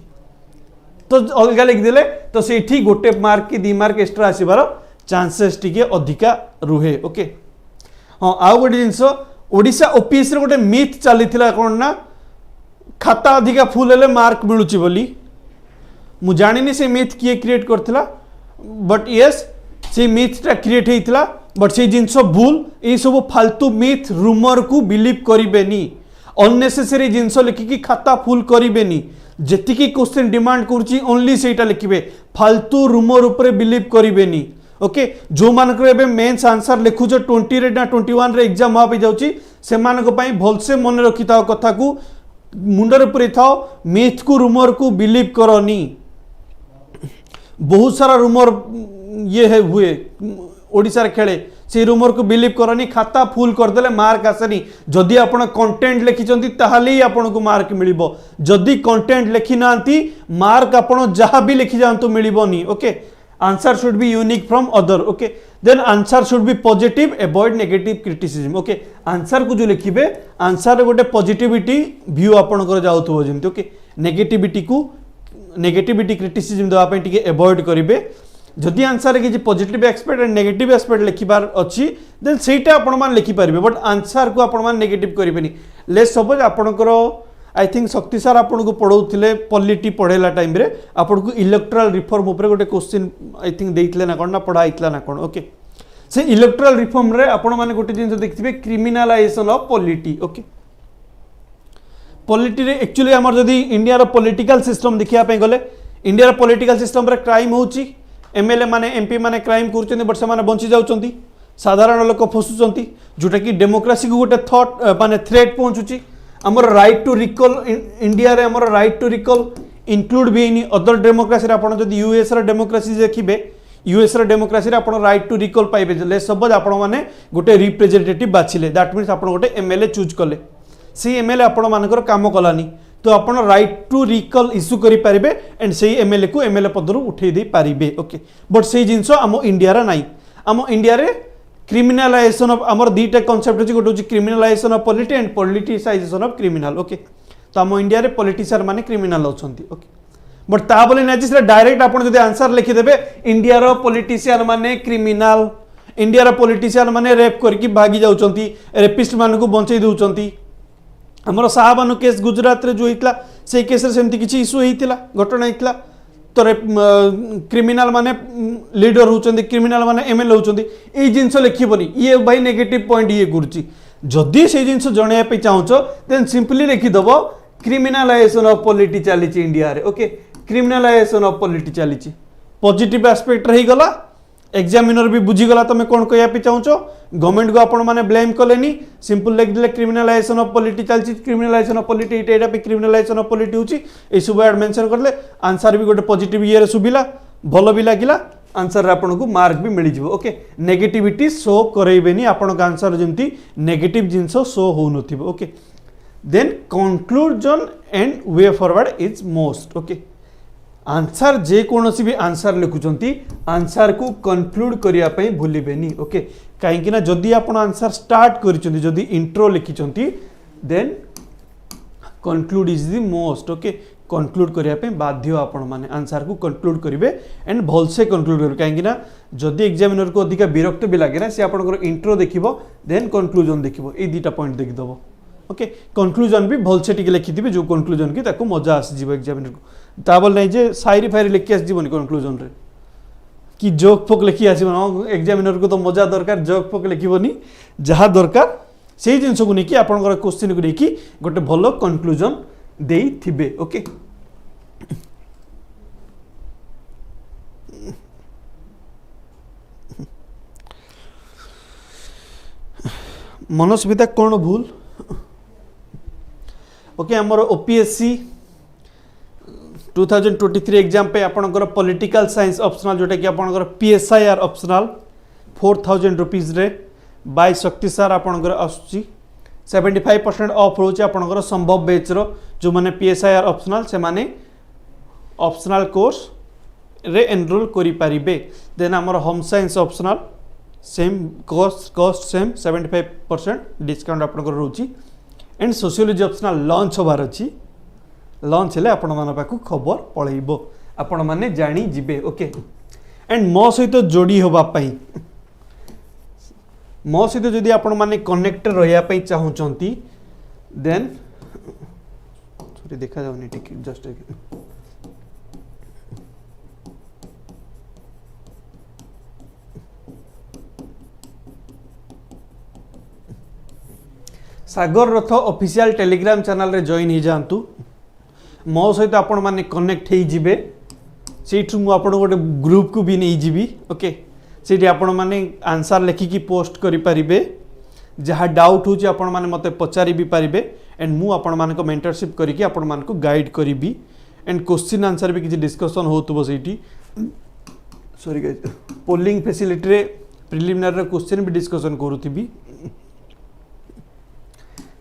तो अलगा लिखि देले तो सेठी गोटे मार्क की 2 मार्क एक्स्ट्रा आसीबार चांसेस टिके अधिका रुहे ओके हां आ गोटे जिंस ओडिसा ओपीएस रे गोटे मिथ चलीथिला कोन ना खाता अधिका फुल हेले मार्क मिलुची बोली मु जानिनी से मिथ किए क्रिएट करथिला बट यस से मिथटा क्रिएट हेइथिला बट से जिंस भूल ए सब फालतू मिथ रूमर को बिलीव करिबेनी अननेसेसरी जिंस लिखिकी खाता फुल करिबेनी जेतिकी क्वेश्चन डिमांड करछि ओनली सेटा लिखिबे फालतू रूमर ऊपर बिलीव करिबेनी ओके जो मानक एबे मेंस आंसर लिखु जो 20 रे ना 21 रे एग्जाम आ पे जाउची से मानक पई भलसे मन रखिताओ कथा को मुंडर पुरे थाओ मिथ को रूमर को बिलीव करनी बहुत सारा रूमर ये है हुए ओडिसा रे खेले से रूमर को बिलीव करनी खाता फुल कर देले मार्क आसनी जदि आपण कंटेंट लिखिचंती ताहाले ही आपण को मार्क मिलिबो जदि कंटेंट लिखि नांती मार्क आपण जहां भी लिखि जानतो मिलिबोनी okay answer should be unique from other okay then answer should be positive avoid negative criticism okay answer को जो लिखिबे आंसर गोटे पॉजिटिविटी व्यू आपण कर जाउथो जेंती ओके नेगेटिविटी क्रिटिसिज्म दवा पे टिके अवॉइड करिवे जदि आंसर किसी positive aspect and negative aspect लिखिबार अच्छी देन सेटा आपण मान लिखि पारिबे बट आंसर को आपण मान नेगेटिव करिबेनी लेट्स सपोज आपणकर आई थिंक शक्ति सर आपन को पढ़ाउथिले पॉलिटी पढ़ेला टाइम रे आपन को इलेक्टोरल रिफॉर्म ऊपर गोटे क्वेश्चन आई थिंक देइथिले ना कोन ना पढ़ाइतला ना कोन ओके से इलेक्टोरल रिफॉर्म रे आपण माने गोटे जिंस देखथिबे criminalization of polity okay polity रे एक्चुअली हमर जदी इंडिया रो पॉलिटिकल सिस्टम देखिया पे गले इंडिया रो पॉलिटिकल सिस्टम रे क्राइम होउची एमएलए माने एमपी माने क्राइम करचंदी बट से माने बंची जाउचंदी साधारण लोक फसुचंती जोटा कि डेमोक्रेसी को गोटे थॉट माने थ्रेट पहुंचुची हमर राइट टू रिकॉल इंडिया रे हमर राइट टू रिकॉल इंक्लूड भी इन अदर डेमोक्रेसी रे आपण जदी यूएस रे डेमोक्रेसी देखिबे यूएस रे डेमोक्रेसी रे आपण राइट टू रिकॉल पाइबे ले सपोज आपण माने गोटे रिप्रेजेंटेटिव बाछिले दैट मींस आपण गोटे एमएलए चूज कले सी एमएलए आपण मानकर काम कलानी तो आपण राइट टू रिकॉल इश्यू करि पारिबे एंड सेही एमएलए को एमएलए पदरु उठेई दे पारिबे ओके बट सेही जिंसो हम इंडिया रे नाही हम इंडिया रे क्रिमिनलाइजेशन ऑफ हमर दीटा कांसेप्ट अछि गोटे criminalisation of polity and politicisation of criminal okay तो हम इंडिया रे पॉलिटिशियन माने क्रिमिनल होछंती ओके बट ता बोले ना जे डायरेक्ट आपण जदि आंसर लिखि देबे इंडिया रो पॉलिटिशियन माने क्रिमिनल इंडिया रो पॉलिटिशियन माने रेप करके भागी जाउचंती रेपिस्ट मान को बंचै दउचंती हमर साहबानु केस गुजरात रे जो हितला से केस रे सेमती किछि इशू हितला घटना हितला तो क्रिमिनल माने लीडर होचंदी क्रिमिनल माने एमएलए होचंदी ए जिंस लिखिबनी ये भाई नेगेटिव पॉइंट ये गुरुची जदि से जिंस जणया पे चाहूचो देन सिंपली लिखि दबो क्रिमिनलाइजेशन ऑफ पॉलिटी चली इंडिया रे ओके क्रिमिनलाइजेशन ऑफ पॉलिटी चली पॉजिटिव एस्पेक्ट रही गला एग्जामिनर भी बुझीगला तुम कौन कहया पे चाहूचो गवर्नमेंट को आपण माने ब्लेम कलेनी सिंपल लिख दिले क्रिमिनलाइजेशन ऑफ पॉलिटी चलची क्रिमिनलाइजेशन ऑफ पॉलिटी एटा पे क्रिमिनलाइजेशन ऑफ पॉलिटी होची ए सब वर्ड मेंशन करले आंसर भी गोटे पॉजिटिव ये रे सुबिला भलो भी लागिला आंसर रे आपण को मार्क भी मिली जिवो ओके नेगेटिविटी शो करैबेनी आपण का आंसर जेंती नेगेटिव जिंसो शो हो नथिबो okay then conclusion and way forward is most okay answer जे कोनोसी भी आंसर लिखुचंती आंसर को कंक्लूड करिया पई भूलिबेनी ओके काहे कि ना जदी आपण आंसर स्टार्ट करिचंती जदी इंट्रो लिखिचंती then conclude is the most okay conclude करिया पई बाध्य आपण माने आंसर को कंक्लूड करिवे एंड भल से कंक्लूड करिवे काहे कि ना जदी एग्जामिनर को अधिक विरक्त भी लागे ना से आपनकर इंट्रो देखिबो देन कंक्लूजन देखिबो ए दुटा पॉइंट देखि दबो ओके कंक्लूजन भी भल से टिके लिखि दिबे जो कंक्लूजन की ताको मजा आसी जीव एग्जामिनर को ताबल नहीं जे शायरी फायरी लिखि आसी जीवनी कंक्लूजन रे कि जोक फोक लिखि आसी एग्जामिनर को तो मजा दरकार जोक फोक लिखिबनी जहा दरकार से जिंस को नेकी आपनकर क्वेश्चन को नेकी गोटे भलो कंक्लूजन देई थिबे ओके मनस्विता कौन भूल ओके हमर ओपीएससी 2023 एग्जाम पे आपनकर पॉलिटिकल साइंस ऑप्शनल जोटा कि आपनकर पीएसआईआर ऑप्शनल 4000 रुपीस रे बाय शक्ति सर आपनकर आसुची 75% ऑफ रोचे आपनकर संभव बैच रो जो माने पीएसआईआर ऑप्शनल से माने ऑप्शनल कोर्स रे एनरोल करि परिबे देन हमर home science optional same cost same 75% discount आपनकर रोची एंड सोशियोलॉजी ऑप्शनल लॉन्च होबार अछि लॉन्च हेले आपण मान पाखु खबर पळैबो आपण माने जानी जिबे ओके एंड मो सहित जोड़ी होबा पई मो सहित जदि आपण माने कनेक्ट रहिया पई चाहुचंती देन सॉरी देखा जाउनी टिक जस्ट सागर रथ ऑफिशियल टेलीग्राम चैनल रे जॉइन हो जातु मो सहित आपण माने कनेक्ट हो जिबे सेठु मु आपण गोटे ग्रुप को भी नहीं जीवी ओके सेठी आपण माने आंसर लिखिकी पोस्ट करि परिबे जहाँ डाउट होची आपण माने मते पचारि भी परिबे एंड मु आपण माने को मेंटरशिप करिकि आपण माने को गाइड करिबी एंड क्वेश्चन आंसर भी किछि डिस्कशन होतबो सेठी सॉरी गाइस पोलिंग फैसिलिटी रे प्रिलिमिनरी क्वेश्चन भी डिस्कशन करूथिबी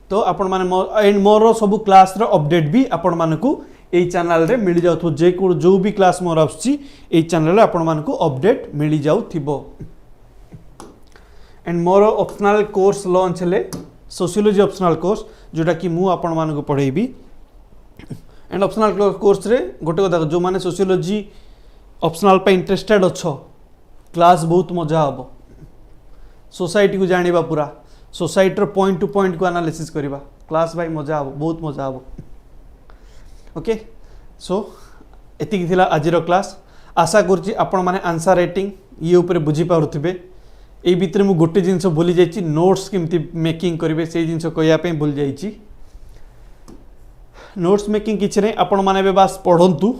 तो आपण माने एंड मोर सब क्लास रो अपडेट भी आपण माने को एई चैनल रे मिल जाउथो जे को जो भी क्लास मोर आछि एई चैनल रे आपण माने को अपडेट मिल जाउथिबो and more optional course launch हेले सोशियोलॉजी ऑप्शनल कोर्स जोटा कि मु आपण माने को पढेबी एंड ऑप्शनल कोर्स रे गोटे कथा जो माने सोशियोलॉजी ऑप्शनल पे इंटरेस्टेड अच्छो क्लास बहुत मजा हम सोसाइटी को जानिबा पूरा सोसाइटी रो पॉइंट टू पॉइंट को एनालिसिस करबा क्लास भाई मजा हम बहुत मजा हम ओके सो एतिक थिला आजिरो क्लास आशा करछि आपण माने आंसर राइटिंग ये ऊपर बुझी पारुथिबे ए भितर मु गोटे जिंस भूली जाइछि नोट्स केमती मेकिंग करिवे से जिंस कहया पे भूल जाइछि नोट्स मेकिंग किछि नै आपण माने बे बास पढंतु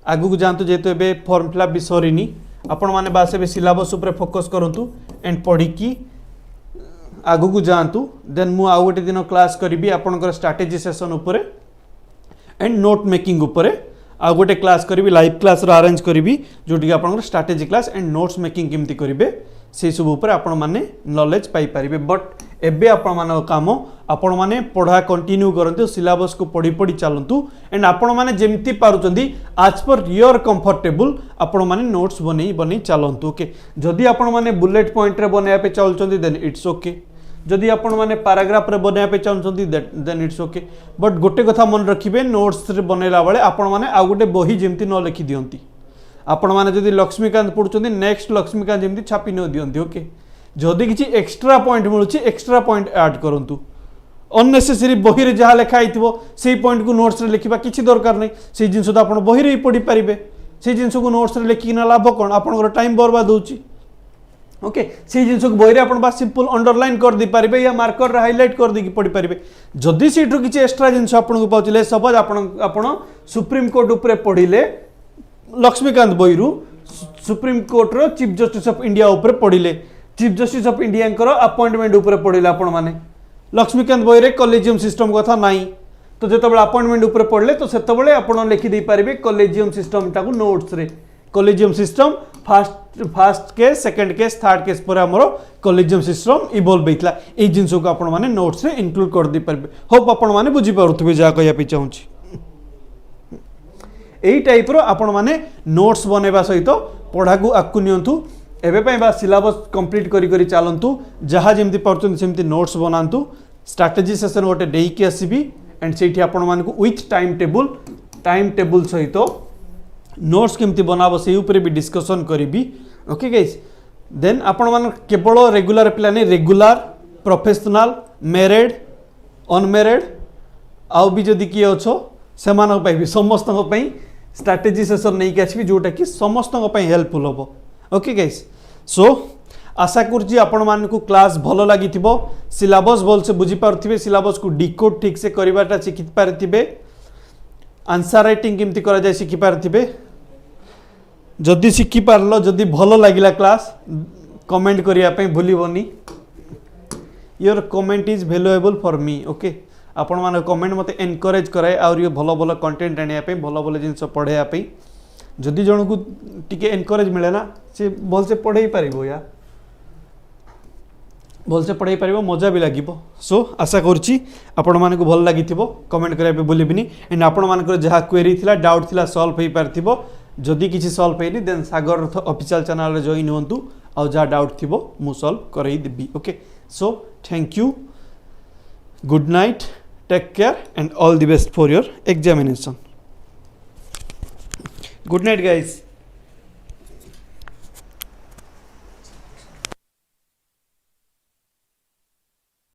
आगु को जानतु जेतो एबे फॉर्म फिलअप भी सरीनी आपण माने बास एबे सिलेबस ऊपर फोकस करंतु एंड पढी की आगु को जानतु देन मु आ गोटे दिन क्लास करिवि आपनकर स्ट्रेटजी सेशन ऊपर एंड नोट मेकिंग ऊपर आ गोटे क्लास करी लाइव क्लास अरेंज करी जोटी आप strategy class and notes making केमती करेंगे से सब उपर आपण माने नॉलेज पाई पारिबे बट एबे आपण माने काम आपण माने पढ़ा कंटिन्यू करंतु सिलेबस को पढ़ी पढ़ी चलंतु एंड आपण माने जेमती पारुचंदी आज पर योर कंफर्टेबल आपण माने नोट्स बनै बनै चलंतु ओके जदि आपण माने बुलेट पॉइंट रे बनाया पे चलचंदी देन इट्स ओके जदि आपण माने पैराग्राफ रे बनाया पे चाहछंती देन इट्स ओके बट गोटे कथा मन रखिबे नोट्स रे बनेला बेले आपण माने आ गोटे बही जेमती न लिखि दियंती आपण माने जदि लक्ष्मीकांत पढुचंती नेक्स्ट लक्ष्मीकांत जेमती छापी न दियंती ओके जदि किछि एक्स्ट्रा पॉइंट मिलुछि एक्स्ट्रा पॉइंट ऐड करंतु अननेसेसरी बही रे जहा लिखा आइथिबो सेही पॉइंट को नोट्स रे लिखिबा किछि दरकार नै सेही जिंस तो आपण बही रे पढि पारिबे सेही जिंस को नोट्स रे लिखि ना लाभ कोन आपनकर टाइम बर्बाद होउछि ओके से जिनस को बही आप बस सिंपल अंडरलाइन कर दी पारिबे या मार्कर हाइलाइट कर दी पढ़ी पारिबे जदि सीट्रु किसी एक्स्ट्रा जिनस आपको पाउले सपोज आपण सुप्रीम कोर्ट ऊपर पढ़िले लक्ष्मीकांत बहिरु सुप्रीम कोर्ट रो चीफ जस्टिस ऑफ इंडिया ऊपर पढ़िले chief justice of India appointment ऊपर पढ़िले आपण माने लक्ष्मीकांत बही रे कॉलेजियम सिस्टम कथा नाही तो जेतबेले अपॉइंटमेंट ऊपर पढ़ले तो सेतबेले आपण लिखि दे पारिबे कॉलेजियम सिस्टम टाकू नोट्स रे collegium system fast case second case third case पर हमरो कॉलेजियम सिस्टम इवॉल्व होइतला ए जिंस को आपण माने नोट्स रे इंक्लूड कर दी परबे होप आपण माने बुझी पारुथबे जा कहया पे चाहूची एई टाइप रो आपण माने नोट्स बनेबा सहित पढ़ा को आकु नियंतु एबे पय बा सिलेबस कंप्लीट करी करी चालंतु जहा जेमति पढचन सेमति नोट्स बनांतु स्ट्रेटजी सेशन गोटे डेई के आसीबी एंड सेठी आपण माने को विथ टाइम टेबल सहित नोट्स केमती बनाबो से ऊपर भी डिस्कशन करी ओके गाइस देन आपण मान केवल रेगुलर पिला नहीं रेगुलर प्रोफेशनल मैरिड अनमेरिड आउ भी जदि किए अच्छो से भी समस्त स्ट्रेटेजी सेशन नहीं कि आसबि जोटा कि समस्त हेल्पफुल हम ओके गाइस सो आशा करछि आपण मान को क्लास भलो लागि थिबो सिलेबस भल से बुझी पारथिबे सिलेबस को डिकोड ठीक से करिवाटा सिखि पारथिबे आंसर राइटिंग केमती करा जाय सिखि पारथिबे जदि सिखि पारलो जदि भलो लागिला क्लास कमेंट करिया पे भूलिबोनी your comment is valuable for me okay आपण मान कमेंट मते एनकरेज कराए और ये भलो भलो कंटेंट आनिया पे भलो भलो जिंस पढ़ाया पे जदि जण को टिके एनकरेज मिले ना से भल से पढ़ाई पारिबो या भल से पढ़ाई पारिबो मजा भी लागिबो सो आशा करछि आपण मान को भल लागिथिबो कमेंट करिया पे भूलिबिनी एंड आपण मान को जहा क्वेरी थिला डाउट थिला सॉल्व होई पारथिबो जदि किसी सॉल्व होइनी देन सागर ऑफिशियल चैनल रे जॉइन होंतु और जहा डाउट थिबो मु सॉल्व करई देबी okay so thank you good night take care and all the best for your examination good night guys